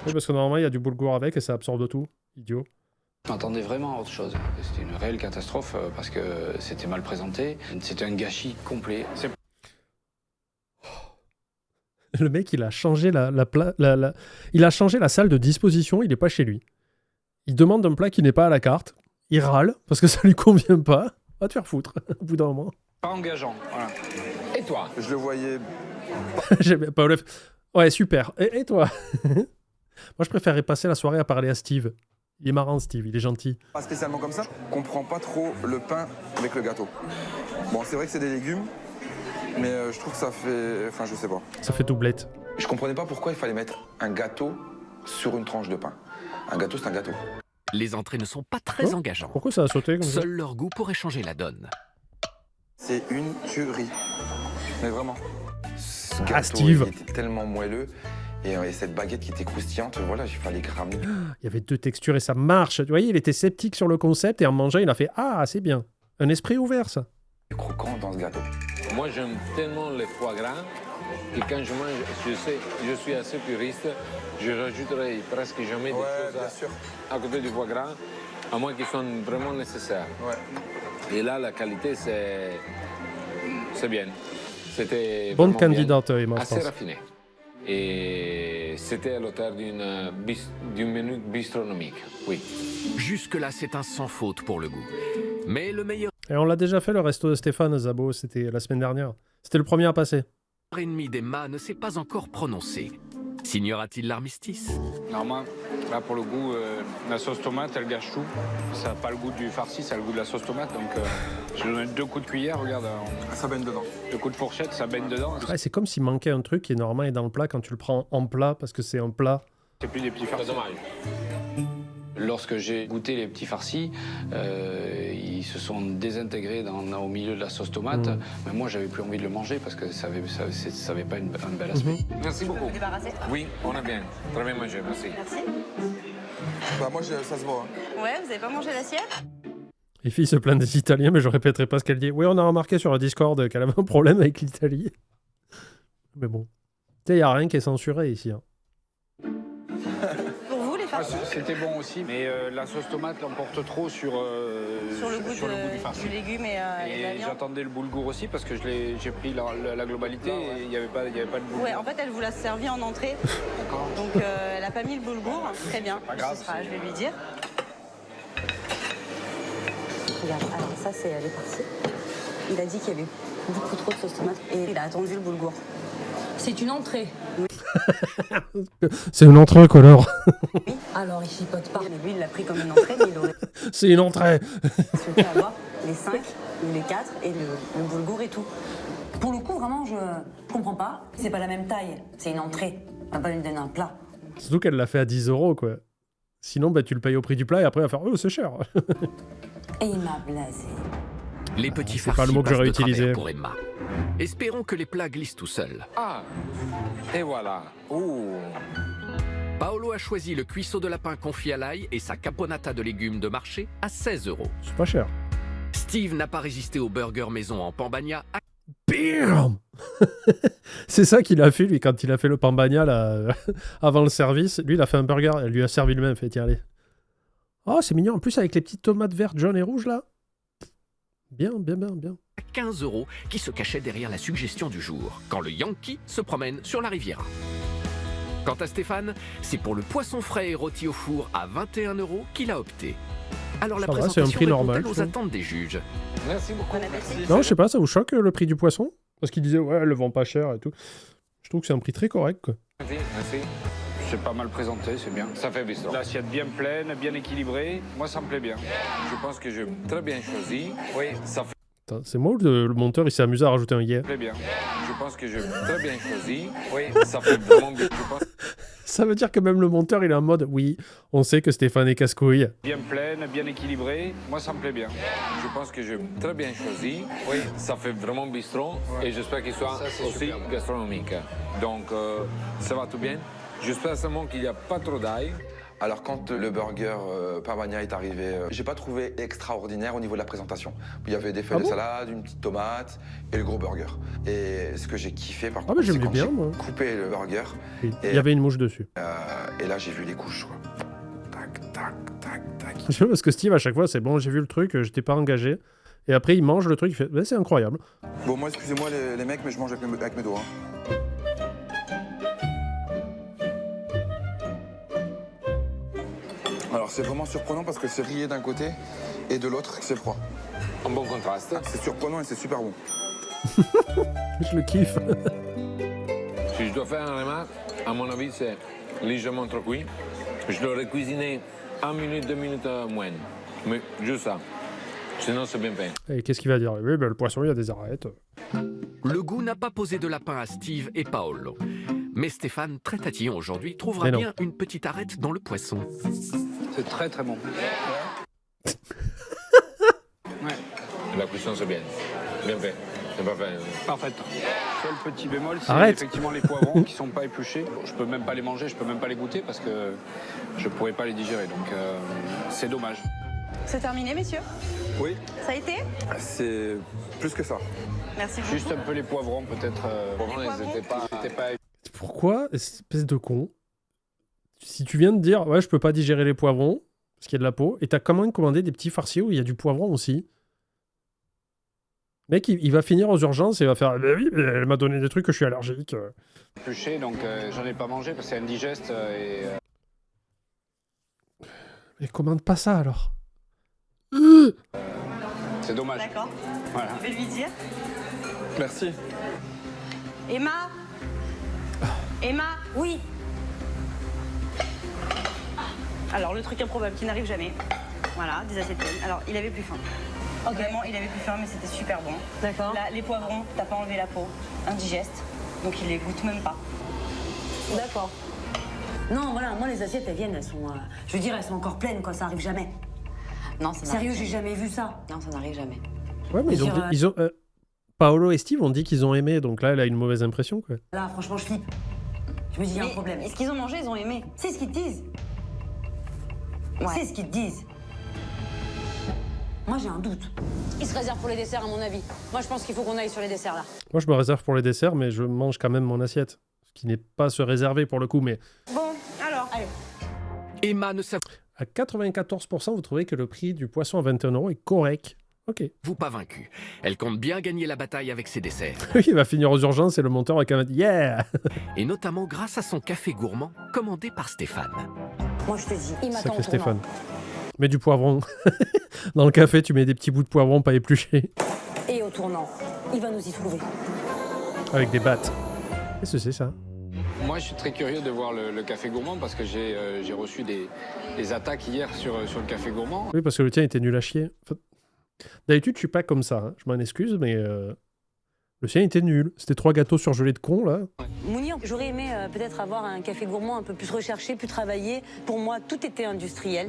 Oui, parce que normalement, il y a du boulgour avec et ça absorbe tout. Idiot. Je m'attendais vraiment à autre chose. C'était une réelle catastrophe parce que c'était mal présenté. C'était un gâchis complet. Le mec, il a changé il a changé la salle de disposition, il n'est pas chez lui. Il demande un plat qui n'est pas à la carte. Il râle parce que ça lui convient pas. Va te faire foutre au bout d'un moment. Pas engageant, voilà. Et toi? Je le voyais... J'aime pas. Ouais, super. Et toi? Moi, je préférerais passer la soirée à parler à Steve. Il est marrant, Steve, il est gentil. Pas spécialement comme ça. Je comprends pas trop le pain avec le gâteau. Bon, c'est vrai que c'est des légumes, mais je trouve que ça fait... Enfin, je sais pas. Ça fait doublette. Je comprenais pas pourquoi il fallait mettre un gâteau sur une tranche de pain. Un gâteau, c'est un gâteau. Les entrées ne sont pas très engageantes. Pourquoi ça a sauté comme ça? Seul leur goût pourrait changer la donne. C'est une tuerie. Mais vraiment. Ce gâteau, Steve. il était tellement moelleux. Et cette baguette qui était croustillante, voilà, il fallait cramer. Il y avait deux textures et ça marche. Tu voyez, il était sceptique sur le concept et en mangeant, il a fait « Ah, c'est bien. Un esprit ouvert, ça. » Croquant dans ce gâteau. Moi, j'aime tellement les foie gras que quand je mange, je suis assez puriste, je rajouterai presque jamais des choses à côté du foie gras, à moins qu'ils soient vraiment nécessaires. Ouais. Et là, la qualité, c'est bien. C'était Bonne candidate, Emma, assez raffiné. Et c'était à l'auteur d'un menu bistronomique, oui. Jusque-là, c'est un sans faute pour le goût. Mais le meilleur Et on l'a déjà fait, le resto de Stéphane Zabo, c'était la semaine dernière. C'était le premier à passer. ennemi d'Emma ne s'est pas encore prononcé. Signera-t-il l'armistice? Normalement, là pour le goût, la sauce tomate, elle gâche tout. Ça n'a pas le goût du farci, ça a le goût de la sauce tomate. Donc je donne 2 coups de cuillère, regarde. Ça baigne dedans. 2 coups de fourchette, ça baigne dedans. Ouais, c'est comme s'il manquait un truc qui normalement est dans le plat quand tu le prends en plat parce que c'est un plat. C'est plus des petits farcis. C'est dommage. Lorsque j'ai goûté les petits farcis, ils se sont désintégrés au milieu de la sauce tomate. Mais moi, j'avais plus envie de le manger parce que ça avait pas un bel aspect. Merci beaucoup. Débarrassé? Oui, on a bien. Très bien mangé, merci. Merci. Bah moi, ça se voit. Hein. Ouais, vous avez pas mangé l'assiette? Les filles se plaignent des Italiens, mais je répéterai pas ce qu'elle dit. Oui, on a remarqué sur le Discord qu'elle avait un problème avec l'Italie. Mais bon. Tu sais, il n'y a rien qui est censuré ici. Hein. Pour vous, les farcis? C'était bon aussi, mais la sauce tomate l'emporte trop sur le goût du farci. Du légume et de la Et viande. j'attendais le boulgour aussi parce que j'ai pris la globalité et il n'y avait pas de boulgour. Ouais, en fait, elle vous l'a servi en entrée. D'accord. Donc, elle a pas mis le boulgour. Très bien. pas grave, Je vais lui dire. Regarde, alors ça, c'est les farcis. Il a dit qu'il y avait beaucoup trop de sauce tomate et il a attendu le boulgour. C'est une entrée. C'est une entrée, Color. Alors, il chipote pas. Mais lui, il l'a pris comme une entrée, mais il aurait C'est une entrée. souhaité avoir les 5 ou les 4 et le boulgour et tout. Pour le coup, vraiment, je comprends pas. C'est pas la même taille. C'est une entrée. On va pas lui donner un plat. Surtout qu'elle l'a fait à 10 €, quoi. Sinon, bah, tu le payes au prix du plat et après, elle va faire « Oh, c'est cher. Et il m'a blasé. Les petits c'est pas farcis le mot que passent j'aurais de travers utilisé. pour Emma. Espérons que les plats glissent tout seuls. Ah, et voilà. Ouh. Paolo a choisi le cuisseau de lapin confit à l'ail et sa caponata de légumes de marché à 16 €. C'est pas cher. Steve n'a pas résisté au burger maison en pambagna à Bam. C'est ça qu'il a fait, lui, quand il a fait le pambagna là, avant le service. Lui, il a fait un burger. Elle lui a servi lui-même. Fait, tiens, allez. Oh, c'est mignon. En plus, avec les petites tomates vertes, jaunes et rouges, là. Bien, bien, bien, bien. 15 € qui se cachait derrière la suggestion du jour, quand le Yankee se promène sur la Riviera. Quant à Stéphane, c'est pour le poisson frais et rôti au four à 21 € qu'il a opté. Alors la Ça va, c'est un présentation prix normal, répond-elle je aux trouve. attentes des juges? Merci beaucoup. Non, je sais pas, ça vous choque le prix du poisson? Parce qu'ils disaient, ouais, elle le vend pas cher et tout. Je trouve que c'est un prix très correct, quoi. Merci, merci. C'est pas mal présenté, c'est bien. Ça fait bistrot. L'assiette bien pleine, bien équilibrée. Moi, ça me plaît bien. Je pense que j'ai très bien choisi. Oui, ça fait Attends, c'est moi ou le monteur il s'est amusé à rajouter un yeah? Plaît bien. Je pense que j'ai très bien choisi. Oui, ça fait vraiment bien. Je pense Ça veut dire que même le monteur il est en mode, oui, on sait que Stéphane est casse-couille. Bien pleine, bien équilibrée. Moi, ça me plaît bien. Je pense que j'ai très bien choisi. Oui, ça fait vraiment bistrot et j'espère qu'il soit Ça, c'est aussi super. gastronomique. Donc, ça va tout bien. J'espère seulement qu'il n'y a pas trop d'ail. Alors quand le burger Pavania est arrivé, j'ai pas trouvé extraordinaire au niveau de la présentation. Il y avait des feuilles Ah de bon salade, une petite tomate et le gros burger. Et ce que j'ai kiffé par Ah contre, mais c'est j'aimais quand bien j'ai moi. coupé le burger Il y avait une mouche dessus. et là j'ai vu les couches. Quoi. Tac, tac, tac, tac. Je sais parce que Steve à chaque fois c'est bon, j'ai vu le truc, j'étais pas engagé. Et après il mange le truc, il fait, bah, c'est incroyable. Bon, moi, excusez-moi les mecs, mais je mange avec mes doigts. Hein. Alors, c'est vraiment surprenant parce que c'est rillé d'un côté et de l'autre, c'est froid. Un bon contraste. C'est surprenant et c'est super bon. Je le kiffe. Si je dois faire une remarque, à mon avis, c'est légèrement trop cuit. Je l'aurais cuisiné 1 minute, 2 minutes moins. Mais juste ça. Sinon, c'est bien fait. Et qu'est-ce qu'il va dire? Oui, ben, le poisson il y a des arêtes. Le goût n'a pas posé de lapin à Steve et Paolo. Mais Stéphane, très tatillon aujourd'hui, trouvera Mais non. bien une petite arête dans le poisson. C'est très très bon. Ouais, La cuisson, c'est bien. Bien fait. C'est pas fait. parfait. Seul petit bémol, c'est Arrête. effectivement les poivrons qui sont pas épluchés. Je peux même pas les manger, je peux même pas les goûter parce que je pourrais pas les digérer. Donc c'est dommage. C'est terminé, messieurs? Oui, Ça a été? c'est plus que ça. Merci beaucoup. Juste un peu les poivrons peut-être. Poivrons, ils étaient pas... Pourquoi, espèce de con, si tu viens de dire, ouais, je peux pas digérer les poivrons, parce qu'il y a de la peau, et t'as quand même commandé des petits farcis où il y a du poivron aussi. Mec, il va finir aux urgences et il va faire, bah oui, mais elle m'a donné des trucs que je suis allergique. Épluchés, donc j'en ai pas mangé parce que c'est indigeste et Mais commande pas ça alors. c'est dommage. D'accord. Voilà. Je vais lui dire. Merci. Emma? Emma? Oui, Alors, le truc improbable qui n'arrive jamais. Voilà, des assiettes pleines. Alors, il avait plus faim. Vraiment, il avait plus faim, mais c'était super bon. d'accord. Là, les poivrons, t'as pas enlevé la peau. Indigeste. Donc, il les goûte même pas. D'accord. Non, voilà, moi les assiettes elles viennent, elles sont. Je veux dire, elles sont encore pleines quoi, ça arrive jamais. Non, ça Sérieux, n'arrive j'ai jamais vu ça. Non, ça n'arrive jamais. Ouais, mais Sur, Paolo et Steve ont dit qu'ils ont aimé, donc là, elle a une mauvaise impression, quoi. Là, franchement, je flippe. Je me dis, il y a un Mais problème. est-ce qu'ils ont mangé? Ils ont aimé. C'est ce qu'ils te disent. Ouais. C'est ce qu'ils te disent. Moi, j'ai un doute. Il se réserve pour les desserts, à mon avis. Moi, je pense qu'il faut qu'on aille sur les desserts, là. Moi, je me réserve pour les desserts, mais je mange quand même mon assiette. Ce qui n'est pas se réserver pour le coup, mais Bon, alors. Allez. Emma ne s'avoue à 94%, vous trouvez que le prix du poisson à 21 € est correct. Ok. pas vaincue. Elle compte bien gagner la bataille avec ses desserts. Oui, il va finir aux urgences et le monteur va quand même dire yeah. Et notamment grâce à son café gourmand commandé par Stéphane. Moi, je te dis, Il m'attend Sacré au tournant. Stéphane. Mets du poivron. Dans le café, tu mets des petits bouts de poivron pas épluchés. et au tournant, il va nous y trouver. Avec des battes. Qu'est-ce que c'est ça? Moi, je suis très curieux de voir le café gourmand parce que j'ai reçu des attaques hier sur le café gourmand. Oui, parce que le tien était nul à chier. Enfin, d'habitude, je suis pas comme ça. Hein. Je m'en excuse, mais le sien était nul. C'était 3 gâteaux surgelés de con, là. Mounir, j'aurais aimé peut-être avoir un café gourmand un peu plus recherché, plus travaillé. Pour moi, tout était industriel.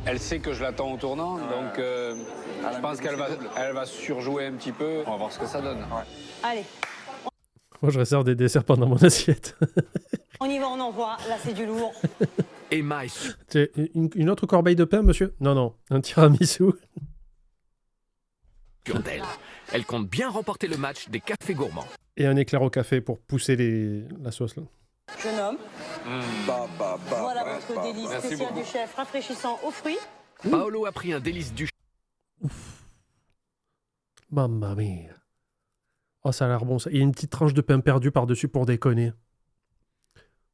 Elle sait que je l'attends au tournant, donc je pense qu'elle va surjouer un petit peu. On va voir ce que ça donne. Allez, Moi, je réserve des desserts pendant mon assiette. on y va, on envoie. Là, c'est du lourd. Emma est C'est une autre corbeille de pain, monsieur? Non, non. Un tiramisu. sûre d'elle. Elle compte bien remporter le match des cafés gourmands. Et un éclair au café pour pousser la sauce, là. Jeune homme, voilà ouais, votre délice Merci spécial beaucoup. du chef, rafraîchissant aux fruits. Paolo a pris un délice du Mamma mia. Oh, ça a l'air bon, ça. Il y a une petite tranche de pain perdu par-dessus pour déconner.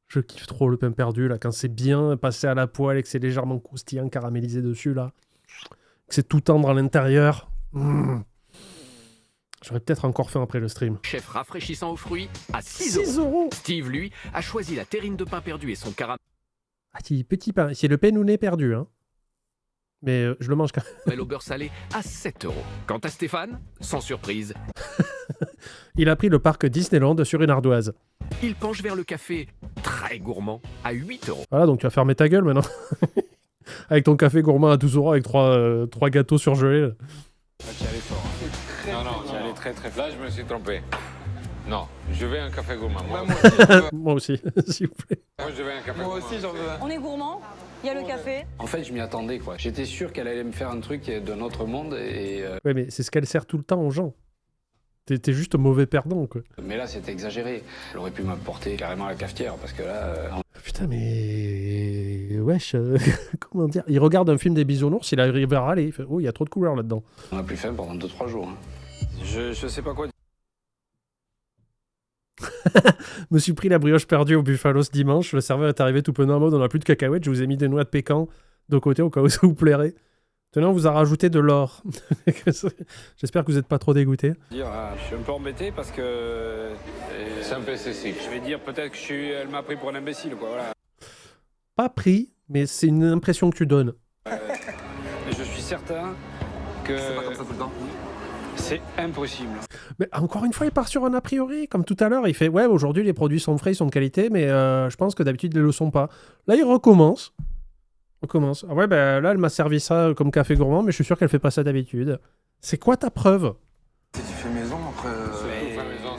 Je kiffe trop le pain perdu, là, quand c'est bien passé à la poêle et que c'est légèrement croustillant, caramélisé dessus, là. que c'est tout tendre à l'intérieur. J'aurais peut-être encore faim après le stream. Chef rafraîchissant aux fruits à 6 6 euros. €. Steve, lui, a choisi la terrine de pain perdu et son caramel Ah, petit pain. C'est le penounet perdu, hein. Mais je le mange quand même. au beurre salé à 7 euros. Quant à Stéphane, sans surprise, Il a pris le parc Disneyland sur une ardoise. il penche vers le café très gourmand à 8 euros. Voilà, donc tu vas fermer ta gueule maintenant. Avec ton café gourmand à 12 € avec 3 gâteaux surgelés. Là. Tu allais fort. Non, tu allais très très fort. Là, je me suis trompé. Non, je veux un café gourmand. Moi aussi, s'il vous plaît. Moi, je veux un café Moi gourmand. aussi, j'en veux un. On est gourmand, il y a le café. En fait, je m'y attendais, quoi. J'étais sûr qu'elle allait me faire un truc d'un autre monde, Ouais, mais c'est ce qu'elle sert tout le temps aux gens. T'es juste mauvais perdant, quoi. mais là, c'était exagéré. Elle aurait pu m'apporter carrément à la cafetière, parce que là... Putain, mais... Wesh, comment dire. Il regarde un film des bisounours, il arrive à râler. Il fait, oh, il y a trop de couleurs là-dedans. On a plus faim pendant 2-3 jours. Hein. Je sais pas quoi dire. Me suis pris la brioche perdue au Buffalo ce dimanche. Le serveur est arrivé tout penaud en mode on n'a plus de cacahuètes. Je vous ai mis des noix de pécan de côté au cas où ça vous plairait. Tenant, on vous a rajouté de l'or. J'espère que vous n'êtes pas trop dégoûté. Je suis un peu embêté parce que... C'est un peu excessif. Je vais dire peut-être que elle m'a pris pour un imbécile, quoi. Voilà. Pas pris, mais c'est une impression que tu donnes. Et je suis certain que... C'est pas comme ça tout le temps. C'est impossible. Mais encore une fois, il part sur un a priori. Comme tout à l'heure, il fait ouais, aujourd'hui les produits sont frais, ils sont de qualité, mais je pense que d'habitude ils ne le sont pas. Là, il recommence. Ah ouais, ben là, elle m'a servi ça comme café gourmand, mais je suis sûr qu'elle fait pas ça d'habitude. C'est quoi ta preuve? Si tu fais maison, après...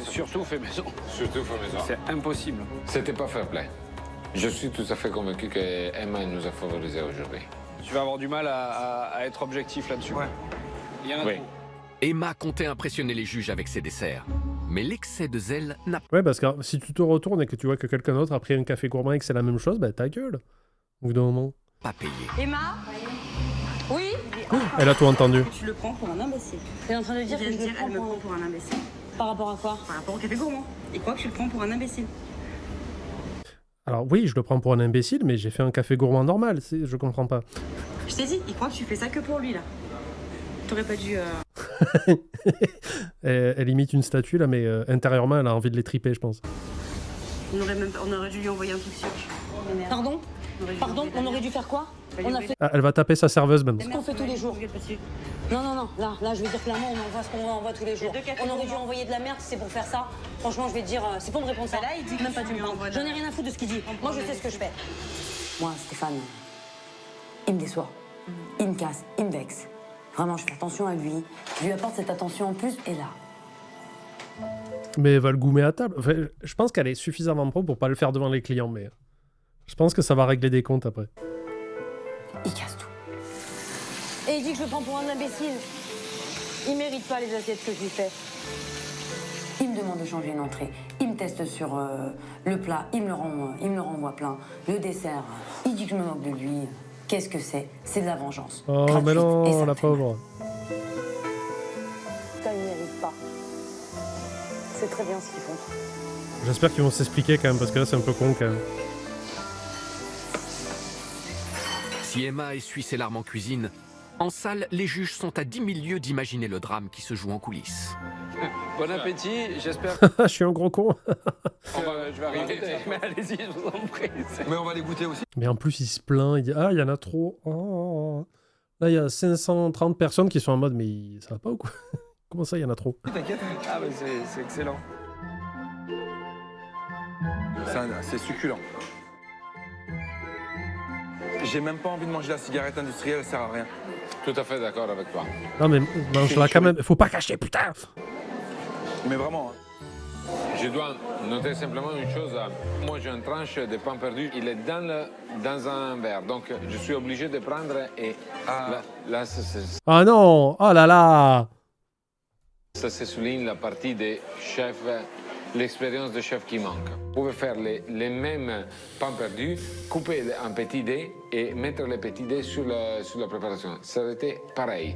Surtout fait maison. Surtout fait maison. C'est impossible. C'était pas fair play. Je suis tout à fait convaincu que Emma nous a favorisés aujourd'hui. Tu vas avoir du mal à être objectif là-dessus. Ouais. Il y en a Oui. trop. Emma comptait impressionner les juges avec ses desserts. Mais l'excès de zèle n'a Ouais, parce que si tu te retournes et que tu vois que quelqu'un d'autre a pris un café gourmand et que c'est la même chose, bah ta gueule. Au bout d'un moment. pas payé. Emma Oui Elle a tout entendu. Tu le prends pour un imbécile. T'es en train de dire que je le Elle me prends prend pour un imbécile. par rapport à quoi? Par rapport au café gourmand. Il croit que tu le prends pour un imbécile. Alors oui, je le prends pour un imbécile, mais j'ai fait un café gourmand normal. Je comprends pas. Je t'ai dit, il croit que tu fais ça que pour lui, là. T'aurais pas dû... Elle imite une statue là, mais intérieurement, elle a envie de les triper, je pense. On aurait dû lui envoyer un truc sûr. Pardon? Pardon, on aurait dû faire quoi? On a fait Ah, elle va taper sa serveuse maintenant. ce qu'on fait tous les jours. Non, là, je vais dire clairement, on envoie ce qu'on envoie tous les jours. On aurait dû envoyer de la merde si c'est pour faire ça. Franchement, je vais te dire, c'est pour me répondre ça. Là, il dit que Même pas tu tu me lui parles. envoies de- J'en ai rien à foutre de ce qu'il dit. Moi, je sais ce que je fais. Moi, Stéphane, il me déçoit. Il me casse, il me vexe. Vraiment, je fais attention à lui. Je lui apporte cette attention en plus, et là. Mais elle va le goumer à table. Enfin, je pense qu'elle est suffisamment pro pour pas le faire devant les clients, mais je pense que ça va régler des comptes après. Il casse tout. Et il dit que je le prends pour un imbécile. Il mérite pas les assiettes que je lui fais. Il me demande de changer une entrée. Il me teste sur le plat. Il me le renvoie plein. Le dessert. Il dit que je me moque de lui. Qu'est-ce que c'est? C'est de la vengeance. Oh, Gratuite. mais Et non, ça la me fait mal. pauvre. Ça, il mérite pas. C'est très bien ce qu'ils font. J'espère qu'ils vont s'expliquer quand même, parce que là, c'est un peu con quand même. Si Emma essuie ses larmes en cuisine, en salle, les juges sont à 10 000 lieues d'imaginer le drame qui se joue en coulisses. Bon appétit, j'espère Je suis un gros con. je vais arriver. Mais allez-y, je vous en prie. Mais on va les goûter aussi. Mais en plus, il se plaint. Il dit ah, il y en a trop. Oh. Là, il y a 530 personnes qui sont en mode mais ça va pas ou quoi? Comment ça, il y en a trop? T'inquiète. Ah, mais c'est excellent. C'est succulent. J'ai même pas envie de manger la cigarette industrielle, elle sert à rien. Tout à fait d'accord avec toi. Non, mais mange-la quand même. Faut pas cacher, putain! Mais vraiment. Hein. Je dois noter simplement une chose. Moi, j'ai une tranche de pain perdu. Il est dans un verre. Donc, je suis obligé de prendre et là Ah non! Oh là là! ça se souligne la partie des chefs, l'expérience de chef qui manque. Vous pouvez faire les mêmes pains perdus, couper en petits dés et mettre les petits dés sur la préparation. Ça aurait été pareil.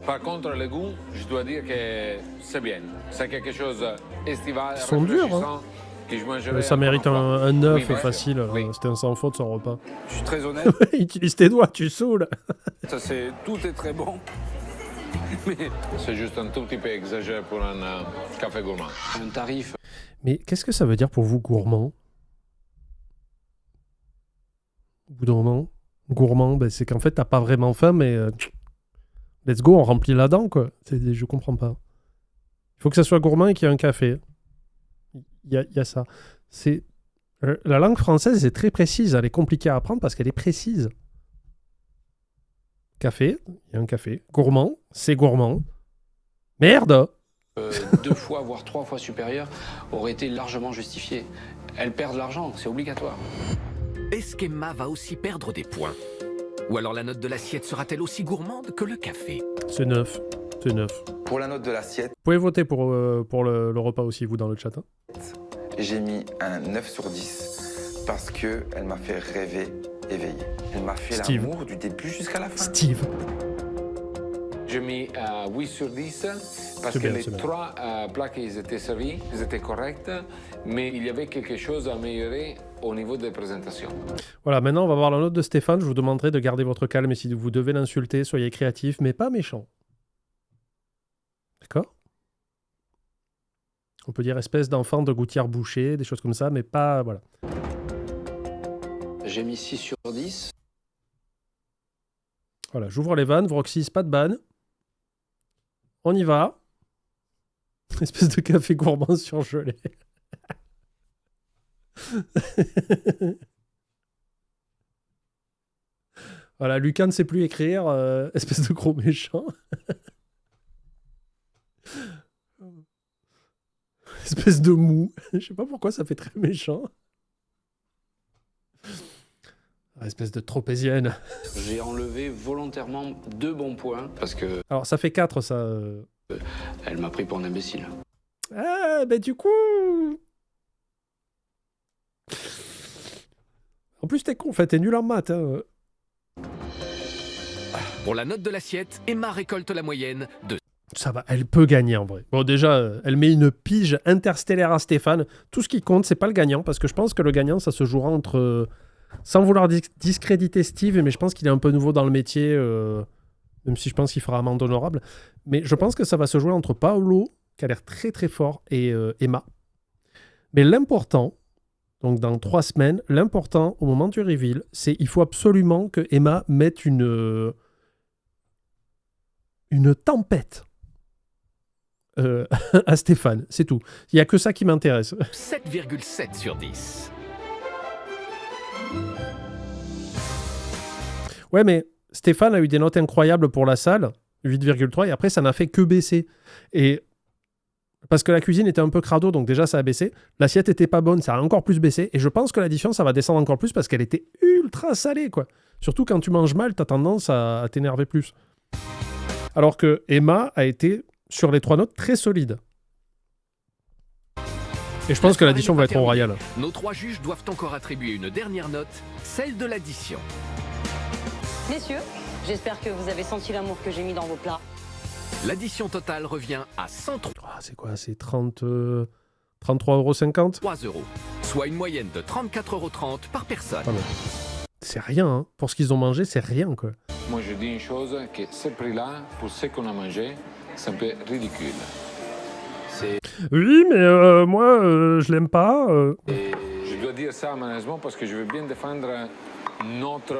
Par contre, le goût, je dois dire que c'est bien. C'est quelque chose estival, Ils sont durs, rafraîchissant. que je mangerai. Ça mérite un 9 oui, facile. Oui. C'était un sans faute, son repas. Je suis très honnête. Utilise tes doigts, tu saoules. Tout est très bon. Mais c'est juste un tout petit peu exagéré pour un café gourmand. Un tarif. Mais qu'est-ce que ça veut dire pour vous, gourmand? Au bout d'un moment, gourmand, ben, c'est qu'en fait, t'as pas vraiment faim, mais let's go, on remplit la dent, quoi. Je comprends pas. Il faut que ça soit gourmand et qu'il y ait un café. Il y a ça. La langue française est très précise. Elle est compliquée à apprendre parce qu'elle est précise. Café, il y a un café. Gourmand, c'est gourmand. Merde! 2 fois, voire 3 fois supérieur, aurait été largement justifié. Elle perd de l'argent, c'est obligatoire. Est-ce qu'Emma va aussi perdre des points? Ou alors la note de l'assiette sera-t-elle aussi gourmande que le café? C'est 9. C'est 9. Pour la note de l'assiette, Vous pouvez voter pour le repas aussi, vous, dans le chat. Hein. j'ai mis un 9 sur 10 parce qu'elle m'a fait rêver, éveillé. Elle m'a fait Steve. l'amour du début jusqu'à la fin. Steve. J'ai mis 8 sur 10 parce C'est que bien, les c'est bien. 3 plats qui étaient servis, ils étaient corrects, mais il y avait quelque chose à améliorer au niveau des présentations. Voilà, maintenant on va voir la note de Stéphane. Je vous demanderai de garder votre calme et si vous devez l'insulter, soyez créatif, mais pas méchant. D'accord? On peut dire espèce d'enfant de gouttière bouchée, des choses comme ça, mais pas... Voilà. J'ai mis 6 sur 10. Voilà, j'ouvre les vannes. Vroxys, pas de banne. On y va. Espèce de café gourmand surgelé. Voilà, Lucas ne sait plus écrire. Espèce de gros méchant. Espèce de mou. Je sais pas pourquoi ça fait très méchant. Espèce de tropézienne. J'ai enlevé volontairement 2 bons points parce que Alors, ça fait 4, ça. elle m'a pris pour un imbécile. Ah, ben du coup... En plus, t'es con, en fait, t'es nul en maths. Hein. Pour la note de l'assiette, Emma récolte la moyenne de... Ça va, elle peut gagner en vrai. Bon, déjà, elle met une pige interstellaire à Stéphane. Tout ce qui compte, c'est pas le gagnant, parce que je pense que le gagnant, ça se jouera entre... Sans vouloir discréditer Steve, mais je pense qu'il est un peu nouveau dans le métier, même si je pense qu'il fera amende honorable. Mais je pense que ça va se jouer entre Paolo, qui a l'air très très fort, et Emma. Mais l'important, donc dans 3 semaines, l'important au moment du reveal, c'est il faut absolument que Emma mette une tempête à Stéphane, c'est tout. Il n'y a que ça qui m'intéresse. 7,7 sur 10. Ouais, mais Stéphane a eu des notes incroyables pour la salle, 8,3, et après, ça n'a fait que baisser. Et parce que la cuisine était un peu crado, donc déjà, ça a baissé. L'assiette était pas bonne, ça a encore plus baissé. Et je pense que l'addition, ça va descendre encore plus parce qu'elle était ultra salée, quoi. Surtout quand tu manges mal, t'as tendance à t'énerver plus. Alors que Emma a été, sur les 3 notes, très solide. Et je pense que l'addition va être royale. Nos 3 juges doivent encore attribuer une dernière note, celle de l'addition. Messieurs, j'espère que vous avez senti l'amour que j'ai mis dans vos plats. L'addition totale revient à 103 Ah, c'est quoi? C'est 33,50 €? Soit une moyenne de 34,30 € par personne. Ah, mais c'est rien, hein. Pour ce qu'ils ont mangé, c'est rien, quoi. Moi, je dis une chose, que ce prix-là, pour ce qu'on a mangé, c'est un peu ridicule. Oui, mais moi, je l'aime pas. Je dois dire ça malheureusement parce que je veux bien défendre notre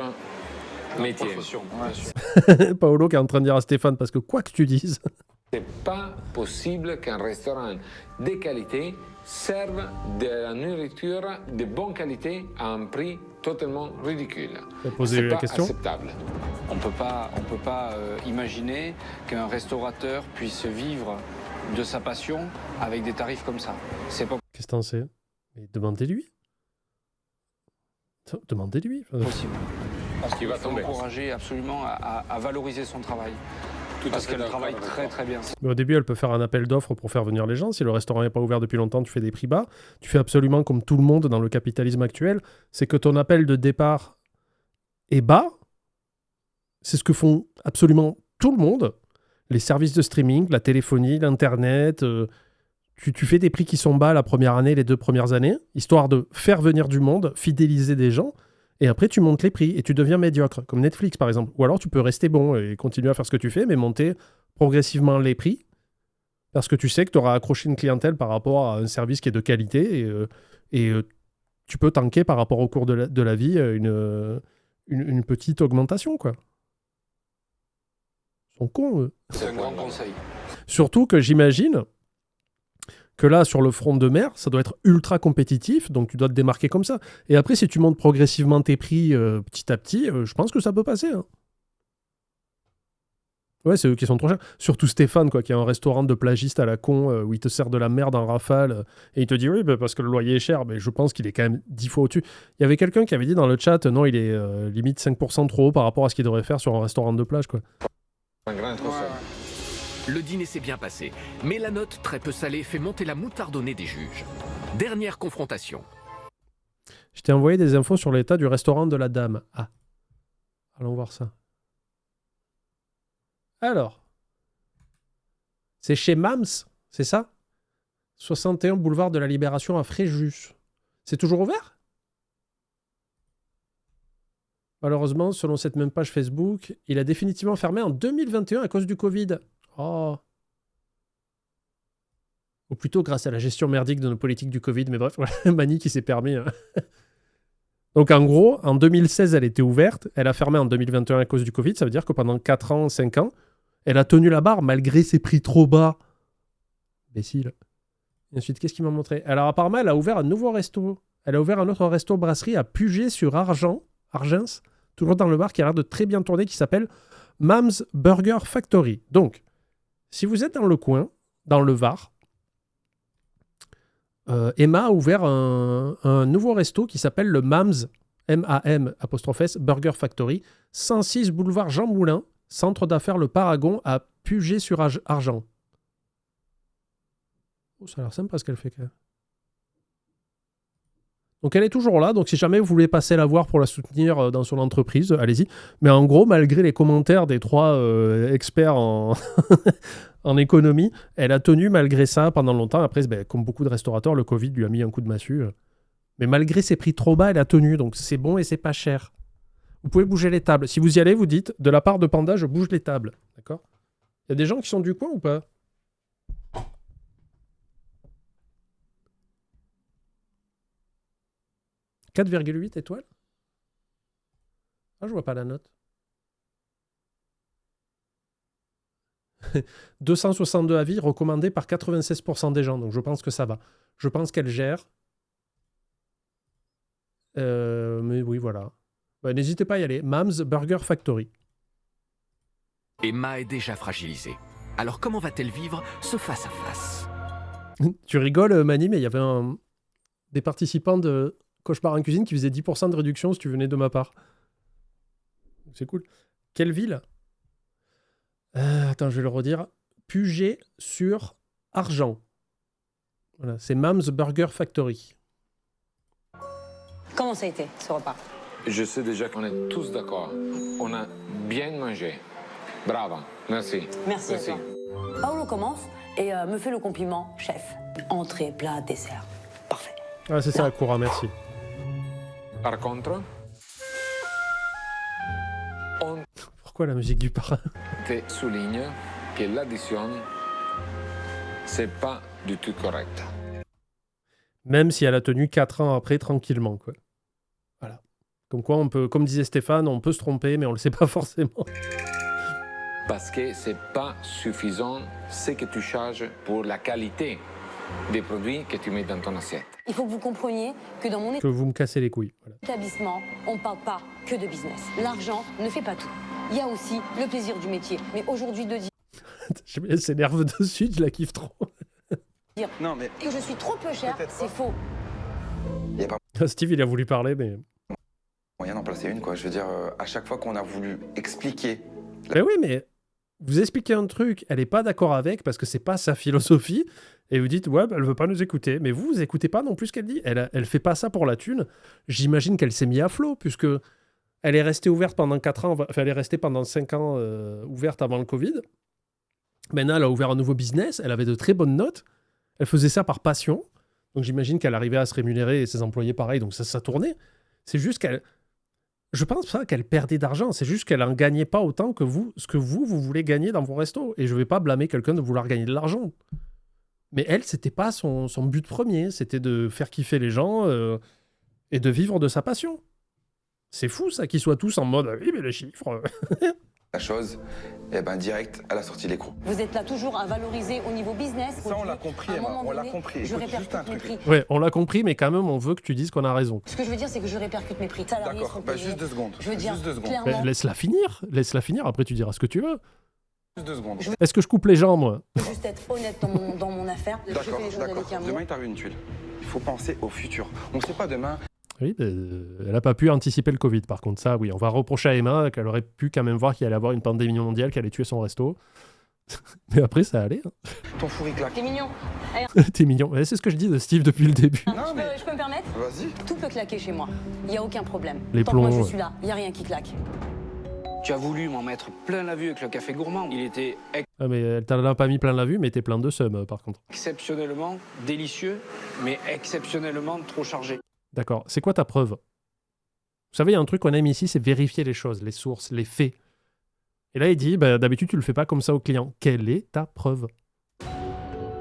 métier. Paolo qui est en train de dire à Stéphane, parce que quoi que tu dises... C'est pas possible qu'un restaurant de qualité serve de la nourriture de bonne qualité à un prix totalement ridicule. Poser la pas question. acceptable. On peut pas imaginer qu'un restaurateur puisse vivre de sa passion avec des tarifs comme ça. C'est pas Qu'est-ce que t'en sais? Mais demandez-lui. Demandez-lui. possible. Parce qu'il va va tomber. encourager absolument à valoriser son travail. Parce qu'elle travaille très très bien. Mais au début, elle peut faire un appel d'offres pour faire venir les gens. Si le restaurant n'est pas ouvert depuis longtemps, tu fais des prix bas. Tu fais absolument comme tout le monde dans le capitalisme actuel. C'est que ton appel de départ est bas. C'est ce que font absolument tout le monde. Les services de streaming, la téléphonie, l'Internet. tu fais des prix qui sont bas la première année, les 2 premières années, histoire de faire venir du monde, fidéliser des gens, et après tu montes les prix et tu deviens médiocre, comme Netflix par exemple. Ou alors tu peux rester bon et continuer à faire ce que tu fais, mais monter progressivement les prix, parce que tu sais que tu auras accroché une clientèle par rapport à un service qui est de qualité, et tu peux tanker par rapport au cours de la vie une petite augmentation, quoi. Ils sont cons, eux. C'est un grand conseil. Surtout que j'imagine que là, sur le front de mer, ça doit être ultra compétitif, donc tu dois te démarquer comme ça. Et après, si tu montes progressivement tes prix petit à petit, je pense que ça peut passer. Hein. Ouais, c'est eux qui sont trop chers. Surtout Stéphane, quoi, qui a un restaurant de plagiste à la con où il te sert de la merde en rafale et il te dit oui, bah, parce que le loyer est cher, mais je pense qu'il est quand même 10 fois au-dessus. Il y avait quelqu'un qui avait dit dans le chat, non, il est limite 5% trop haut par rapport à ce qu'il devrait faire sur un restaurant de plage, quoi. Le dîner s'est bien passé, mais la note très peu salée fait monter la moutardonnée des juges. Dernière confrontation. Je t'ai envoyé des infos sur l'état du restaurant de la dame. Ah, allons voir ça. Alors, c'est chez Mams, c'est ça ? 61 boulevard de la Libération à Fréjus. C'est toujours ouvert ? Malheureusement, selon cette même page Facebook, il a définitivement fermé en 2021 à cause du Covid. Oh. Ou plutôt grâce à la gestion merdique de nos politiques du Covid. Mais bref, voilà, Mani qui s'est permis. Hein. Donc en gros, en 2016, elle était ouverte. Elle a fermé en 2021 à cause du Covid. Ça veut dire que pendant 4 ans, 5 ans, elle a tenu la barre malgré ses prix trop bas. Imbécile. Et ensuite, qu'est-ce qu'il m'a montré ? Alors apparemment, elle a ouvert un nouveau resto. Elle a ouvert un autre resto-brasserie à Puget-sur-Argens, toujours dans le Var, qui a l'air de très bien tourner, qui s'appelle Mam's Burger Factory. Donc, si vous êtes dans le coin, dans le Var, Emma a ouvert un nouveau resto qui s'appelle le Mam's, M-A-M', Burger Factory, 106 boulevard Jean Moulin, centre d'affaires Le Paragon à Puget-sur-Argens. Oh, ça a l'air sympa ce qu'elle fait quand même. Donc elle est toujours là, donc si jamais vous voulez passer la voir pour la soutenir dans son entreprise, allez-y. Mais en gros, malgré les commentaires des 3 experts en, en économie, elle a tenu malgré ça pendant longtemps. Après, comme beaucoup de restaurateurs, le Covid lui a mis un coup de massue. Mais malgré ses prix trop bas, elle a tenu, donc c'est bon et c'est pas cher. Vous pouvez bouger les tables. Si vous y allez, vous dites, de la part de Panda, je bouge les tables. D'accord ? Il y a des gens qui sont du coin ou pas ? « 4,8 étoiles ?» Ah, je vois pas la note. 262 avis recommandés par 96% des gens, donc je pense que ça va. Je pense qu'elle gère. Mais oui, voilà. Bah, n'hésitez pas à y aller. Mam's Burger Factory. Emma est déjà fragilisée. Alors comment va-t-elle vivre ce face-à-face ? Tu rigoles, Mani, mais il y avait des participants de Cauchemar en cuisine qui faisaient 10% de réduction si tu venais de ma part. C'est cool. Quelle ville ? Attends, je vais le redire. Puget-sur-Argens. Voilà, c'est Mam's Burger Factory. Comment ça a été, ce repas ? Je sais déjà qu'on est tous d'accord. On a bien mangé. Bravo, merci. Merci. À toi. Paolo commence et me fait le compliment, chef. Entrée, plat, dessert. Parfait. Ah, c'est ça, Koura, merci. Par contre, on Pourquoi la musique du parrain ? te souligne que l'addition, c'est pas du tout correct. Même si elle a tenu 4 ans après, tranquillement, quoi. Voilà. Comme quoi, on peut, comme disait Stéphane, on peut se tromper, mais on le sait pas forcément. Parce que c'est pas suffisant ce que tu charges pour la qualité des produits que tu mets dans ton assiette. Il faut que vous compreniez que dans mon Que vous me cassez les couilles. Voilà. établissement, on ne parle pas que de business. L'argent ne fait pas tout. Il y a aussi le plaisir du métier. Mais aujourd'hui, de dire Elle s'énerve dessus, je la kiffe trop. Non, mais que je suis trop peu cher, c'est faux. Il n'y a pas Steve, il a voulu parler, mais... moyen d'en placer une, quoi. Je veux dire, à chaque fois qu'on a voulu expliquer... Ben oui, mais vous expliquez un truc, elle n'est pas d'accord avec parce que c'est pas sa philosophie, et vous dites, ouais, bah, elle veut pas nous écouter. Mais vous écoutez pas non plus ce qu'elle dit. Elle fait pas ça pour la thune. J'imagine qu'elle s'est mise à flot, puisque elle est restée ouverte pendant 4 ans, enfin, elle est restée pendant 5 ans ouverte avant le Covid. Maintenant, elle a ouvert un nouveau business, elle avait de très bonnes notes. Elle faisait ça par passion. Donc j'imagine qu'elle arrivait à se rémunérer et ses employés pareil, donc ça tournait. C'est juste qu'elle... Je pense pas qu'elle perdait d'argent, c'est juste qu'elle en gagnait pas autant que vous, ce que vous voulez gagner dans vos restos. Et je vais pas blâmer quelqu'un de vouloir gagner de l'argent. Mais elle, c'était pas son but premier, c'était de faire kiffer les gens et de vivre de sa passion. C'est fou ça, qu'ils soient tous en mode « oui mais les chiffres ». La chose, eh ben direct à la sortie de l'écrou. Vous êtes là toujours à valoriser au niveau business. Ça, on l'a compris, Emma, on l'a compris. Je Écoute, juste un répercute mes truc. prix. Ouais, on l'a compris, mais quand même, on veut que tu dises qu'on a raison. Ce que je veux dire, c'est que je répercute mes prix. Salariés D'accord, sont bah, payés. juste 2 secondes. Je veux dire, Juste 2 secondes. clairement, Laisse-la finir, après tu diras ce que tu veux. Juste 2 secondes. Est-ce que je coupe les gens, moi? je veux juste être honnête dans mon affaire. Je D'accord, fais les choses d'accord. avec amour. Demain, il t'arrive une tuile. Il faut penser au futur. On ne sait pas demain. Oui, elle n'a pas pu anticiper le Covid, par contre. Ça, oui, on va reprocher à Emma qu'elle aurait pu quand même voir qu'il allait avoir une pandémie mondiale, qu'elle allait tuer son resto. Mais après, ça allait. Hein. Ton four, il claque. T'es mignon. T'es mignon. Ouais, c'est ce que je dis de Steve depuis le début. Je peux me permettre? Vas-y. Tout peut claquer chez moi. Il n'y a aucun problème. Les Tant que moi plombs, je suis là, il n'y a rien qui claque. Tu as voulu m'en mettre plein la vue avec le café gourmand. Il était Ah, mais elle t'en a pas mis plein la vue, mais t'es plein de seum, par contre. exceptionnellement délicieux, mais exceptionnellement trop chargé. D'accord. C'est quoi ta preuve? Vous savez, il y a un truc qu'on aime ici, c'est vérifier les choses, les sources, les faits. Et là, il dit, bah, d'habitude, tu le fais pas comme ça au client. Quelle est ta preuve?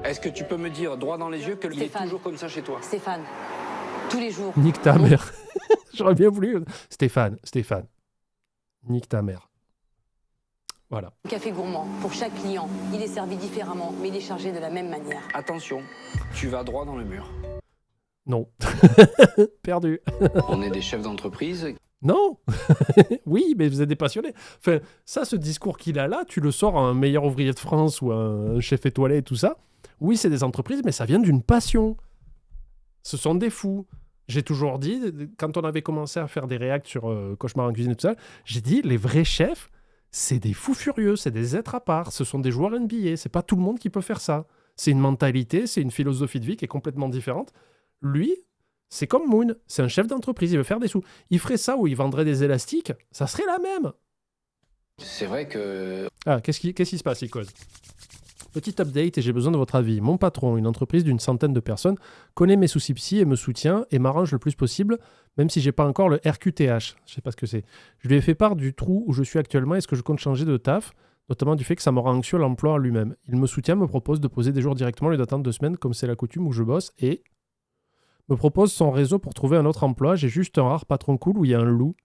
Est-ce que tu peux me dire droit dans les yeux qu'il est Stéphane. toujours comme ça chez toi? Stéphane, tous les jours. Nique ta mère. J'aurais bien voulu. Stéphane. Nique ta mère. Voilà. Café gourmand, pour chaque client, il est servi différemment, mais il est chargé de la même manière. Attention, tu vas droit dans le mur. Non. Perdu. On est des chefs d'entreprise. Non. Oui, mais vous êtes des passionnés. Enfin, ça, ce discours qu'il a là, tu le sors à un meilleur ouvrier de France ou à un chef étoilé et tout ça. Oui, c'est des entreprises, mais ça vient d'une passion. Ce sont des fous. J'ai toujours dit, quand on avait commencé à faire des réacts sur Cauchemar en cuisine et tout ça, j'ai dit, les vrais chefs, c'est des fous furieux, c'est des êtres à part, ce sont des joueurs NBA, c'est pas tout le monde qui peut faire ça. C'est une mentalité, c'est une philosophie de vie qui est complètement différente. Lui, c'est comme Moon, c'est un chef d'entreprise, il veut faire des sous. Il ferait ça ou il vendrait des élastiques, ça serait la même. C'est vrai que... Ah, qu'est-ce qui se passe, il cause? Petit update et j'ai besoin de votre avis. Mon patron, une entreprise d'une centaine de personnes, connaît mes soucis psy et me soutient et m'arrange le plus possible, même si j'ai pas encore le RQTH. Je sais pas ce que c'est. Je lui ai fait part du trou où je suis actuellement et ce que je compte changer de taf, notamment du fait que ça me rend anxieux l'emploi en lui-même. Il me soutient, me propose de poser des jours directement au lieu d'attendre 2 semaines comme c'est la coutume où je bosse et me propose son réseau pour trouver un autre emploi. J'ai juste un rare patron cool où il y a un loup.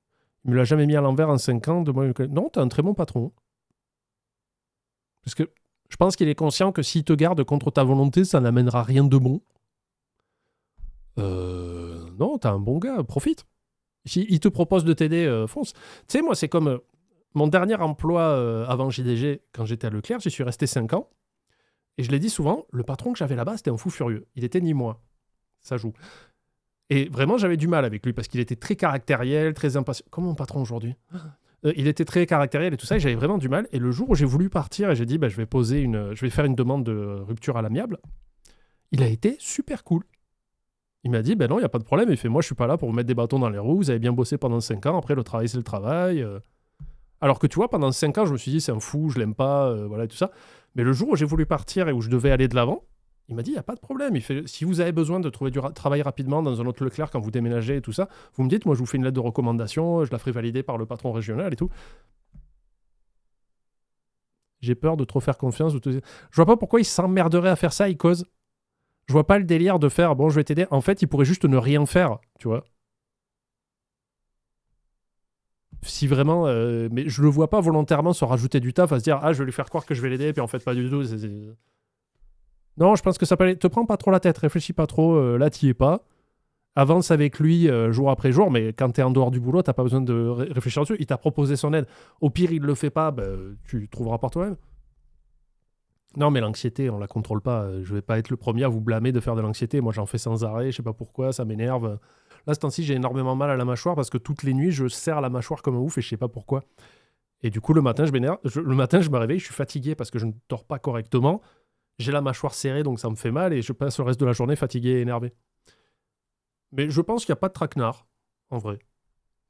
Il me l'a jamais mis à l'envers en 5 ans. Non, t'as un très bon patron. Parce que je pense qu'il est conscient que s'il te garde contre ta volonté, ça n'amènera rien de bon. Non, t'as un bon gars, profite. S'il te propose de t'aider, fonce. Tu sais, moi, c'est comme mon dernier emploi avant JDG, quand j'étais à Leclerc, j'y suis resté 5 ans. Et je l'ai dit souvent, le patron que j'avais là-bas, c'était un fou furieux. Il était ni moi. Ça joue. Et vraiment, j'avais du mal avec lui parce qu'il était très caractériel, très impatient. Comme mon patron aujourd'hui. Il était très caractériel et tout ça, et j'avais vraiment du mal. Et le jour où j'ai voulu partir et j'ai dit, bah, je vais faire une demande de rupture à l'amiable, il a été super cool. Il m'a dit, ben non, il n'y a pas de problème. Il fait, moi, je suis pas là pour vous mettre des bâtons dans les roues. Vous avez bien bossé pendant 5 ans. Après, le travail, c'est le travail. Alors que tu vois, pendant 5 ans, je me suis dit, c'est un fou, je l'aime pas, voilà, et tout ça. Mais le jour où j'ai voulu partir et où je devais aller de l'avant, il m'a dit, il n'y a pas de problème. Il fait, si vous avez besoin de trouver du travail rapidement dans un autre Leclerc quand vous déménagez et tout ça, vous me dites, moi, je vous fais une lettre de recommandation, je la ferai valider par le patron régional et tout. J'ai peur de trop faire confiance. Je vois pas pourquoi il s'emmerderait à faire ça, il cause. Je vois pas le délire de faire, bon, je vais t'aider. En fait, il pourrait juste ne rien faire, tu vois. Si vraiment... mais je le vois pas volontairement se rajouter du taf à se dire, ah, je vais lui faire croire que je vais l'aider, puis en fait, pas du tout. Non, je pense que ça peut aller. Te prends pas trop la tête, réfléchis pas trop, là, t'y es pas. Avance avec lui jour après jour, mais quand t'es en dehors du boulot, t'as pas besoin de réfléchir dessus. Il t'a proposé son aide. Au pire, il le fait pas, tu trouveras par toi-même. Non, mais l'anxiété, on la contrôle pas. Je vais pas être le premier à vous blâmer de faire de l'anxiété. Moi, j'en fais sans arrêt, je sais pas pourquoi, ça m'énerve. Là, ce temps-ci, j'ai énormément mal à la mâchoire parce que toutes les nuits, je serre la mâchoire comme un ouf et je sais pas pourquoi. Et du coup, le matin, je m'énerve. Le matin, je me réveille, je suis fatigué parce que je ne dors pas correctement. J'ai la mâchoire serrée, donc ça me fait mal et je passe le reste de la journée fatigué et énervé. Mais je pense qu'il n'y a pas de traquenard, en vrai.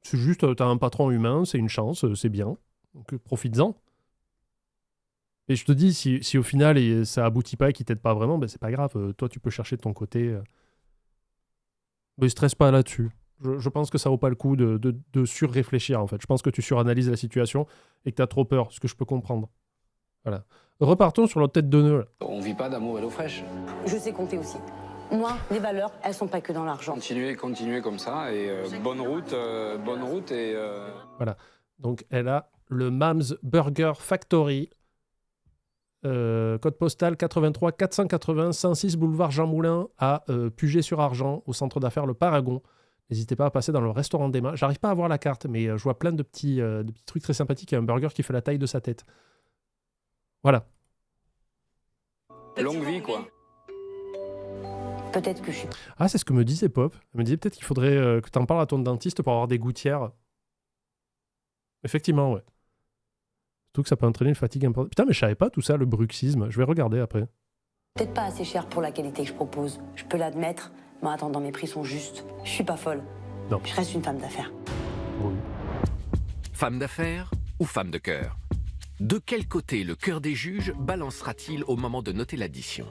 C'est juste, t'as un patron humain, c'est une chance, c'est bien. Donc profites-en. Et je te dis, si au final ça aboutit pas et qu'il t'aide pas vraiment, ben c'est pas grave. Toi, tu peux chercher de ton côté. Mais stresse pas là-dessus. Je pense que ça vaut pas le coup de surréfléchir, en fait. Je pense que tu suranalyses la situation et que tu as trop peur, ce que je peux comprendre. Voilà. Repartons sur notre tête de nœud. Là. On vit pas d'amour et d'eau fraîche. Je sais compter aussi. Moi, les valeurs, elles sont pas que dans l'argent. Continuez comme ça et bonne route et... Voilà. Donc, elle a le Mams Burger Factory. Code postal 83 480 106 boulevard Jean Moulin à Puget-sur-Argent, au centre d'affaires Le Paragon. N'hésitez pas à passer dans le restaurant d'Emma. J'arrive pas à voir la carte, mais je vois plein de petits trucs très sympathiques. Il y a un burger qui fait la taille de sa tête. Voilà. Longue vie, quoi. Peut-être que je suis... Ah, c'est ce que me disait Pop. Elle me disait peut-être qu'il faudrait que tu en parles à ton dentiste pour avoir des gouttières. Effectivement, ouais. Surtout que ça peut entraîner une fatigue importante. Putain, mais je savais pas tout ça, le bruxisme. Je vais regarder après. Peut-être pas assez cher pour la qualité que je propose. Je peux l'admettre. Mais attends, mes prix sont justes. Je suis pas folle. Non. Je reste une femme d'affaires. Oui. Femme d'affaires ou femme de cœur? De quel côté le cœur des juges balancera-t-il au moment de noter l'addition?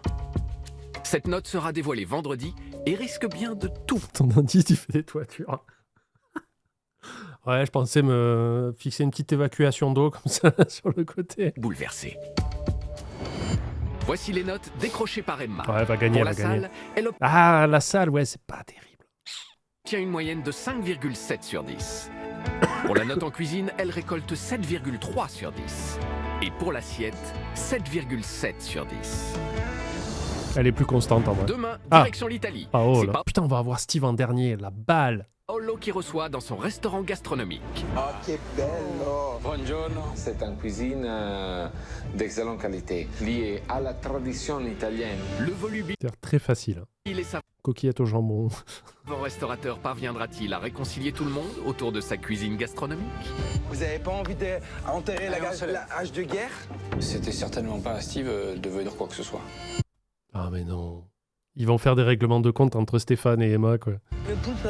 Cette note sera dévoilée vendredi et risque bien de tout. Ton dentiste, il fait des toitures. Ouais, je pensais me fixer une petite évacuation d'eau comme ça sur le côté. Bouleversé. Voici les notes décrochées par Emma. Ouais, elle va gagner, Pour elle la va gagner. salle, elle Ah, la salle, ouais, c'est pas terrible. obtient une moyenne de 5,7 sur 10. Pour la note en cuisine, elle récolte 7,3 sur 10. Et pour l'assiette, 7,7 sur 10. Elle est plus constante en vrai. Demain, direction l'Italie. Oh C'est là. Putain, on va avoir Steve en dernier, la balle. Paolo qui reçoit dans son restaurant gastronomique. Oh, che bello! Buongiorno. C'est une cuisine d'excellente qualité, liée à la tradition italienne. Le volubile C'est très facile. et sa Coquillette au jambon. Mon restaurateur parviendra-t-il à réconcilier tout le monde autour de sa cuisine gastronomique? Vous avez pas envie d'enterrer la hache de guerre? C'était certainement pas à Steve de venir quoi que ce soit. Ah mais non. Ils vont faire des règlements de compte entre Stéphane et Emma, quoi. Le poulpe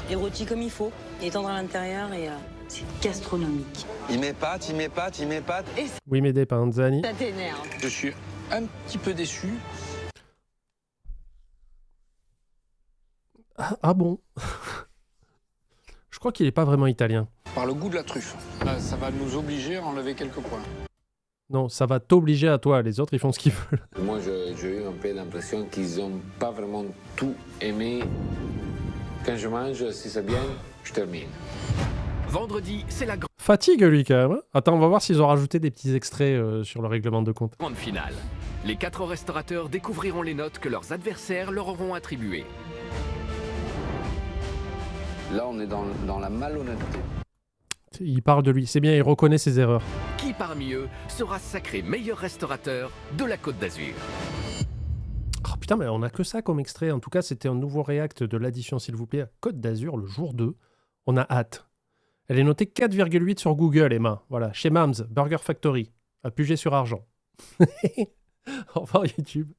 est rôti comme il faut, il est tendre à l'intérieur et c'est gastronomique. Il m'épate. Et Oui, mais des panzani. ça t'énerve. Je suis un petit peu déçu. Ah bon. Je crois qu'il est pas vraiment italien. Par le goût de la truffe. Ça va nous obliger à enlever quelques points. Non, ça va t'obliger à toi. Les autres, ils font ce qu'ils veulent. Moi, j'ai eu un peu l'impression qu'ils n'ont pas vraiment tout aimé. Quand je mange, si c'est bien, je termine. Vendredi, c'est la Fatigue, lui, quand même. Hein. Attends, on va voir s'ils ont rajouté des petits extraits sur le règlement de compte. grande finale. Les 4 restaurateurs découvriront les notes que leurs adversaires leur auront attribuées. Là, on est dans la malhonnêteté. Il parle de lui. C'est bien, il reconnaît ses erreurs. Qui parmi eux sera sacré meilleur restaurateur de la Côte d'Azur? Oh putain, mais on a que ça comme extrait. En tout cas, c'était un nouveau react de l'addition, s'il vous plaît, à Côte d'Azur, le jour 2. On a hâte. Elle est notée 4,8 sur Google, Emma. Voilà, chez Mams, Burger Factory, à Puget-sur-Argent. Au revoir, YouTube.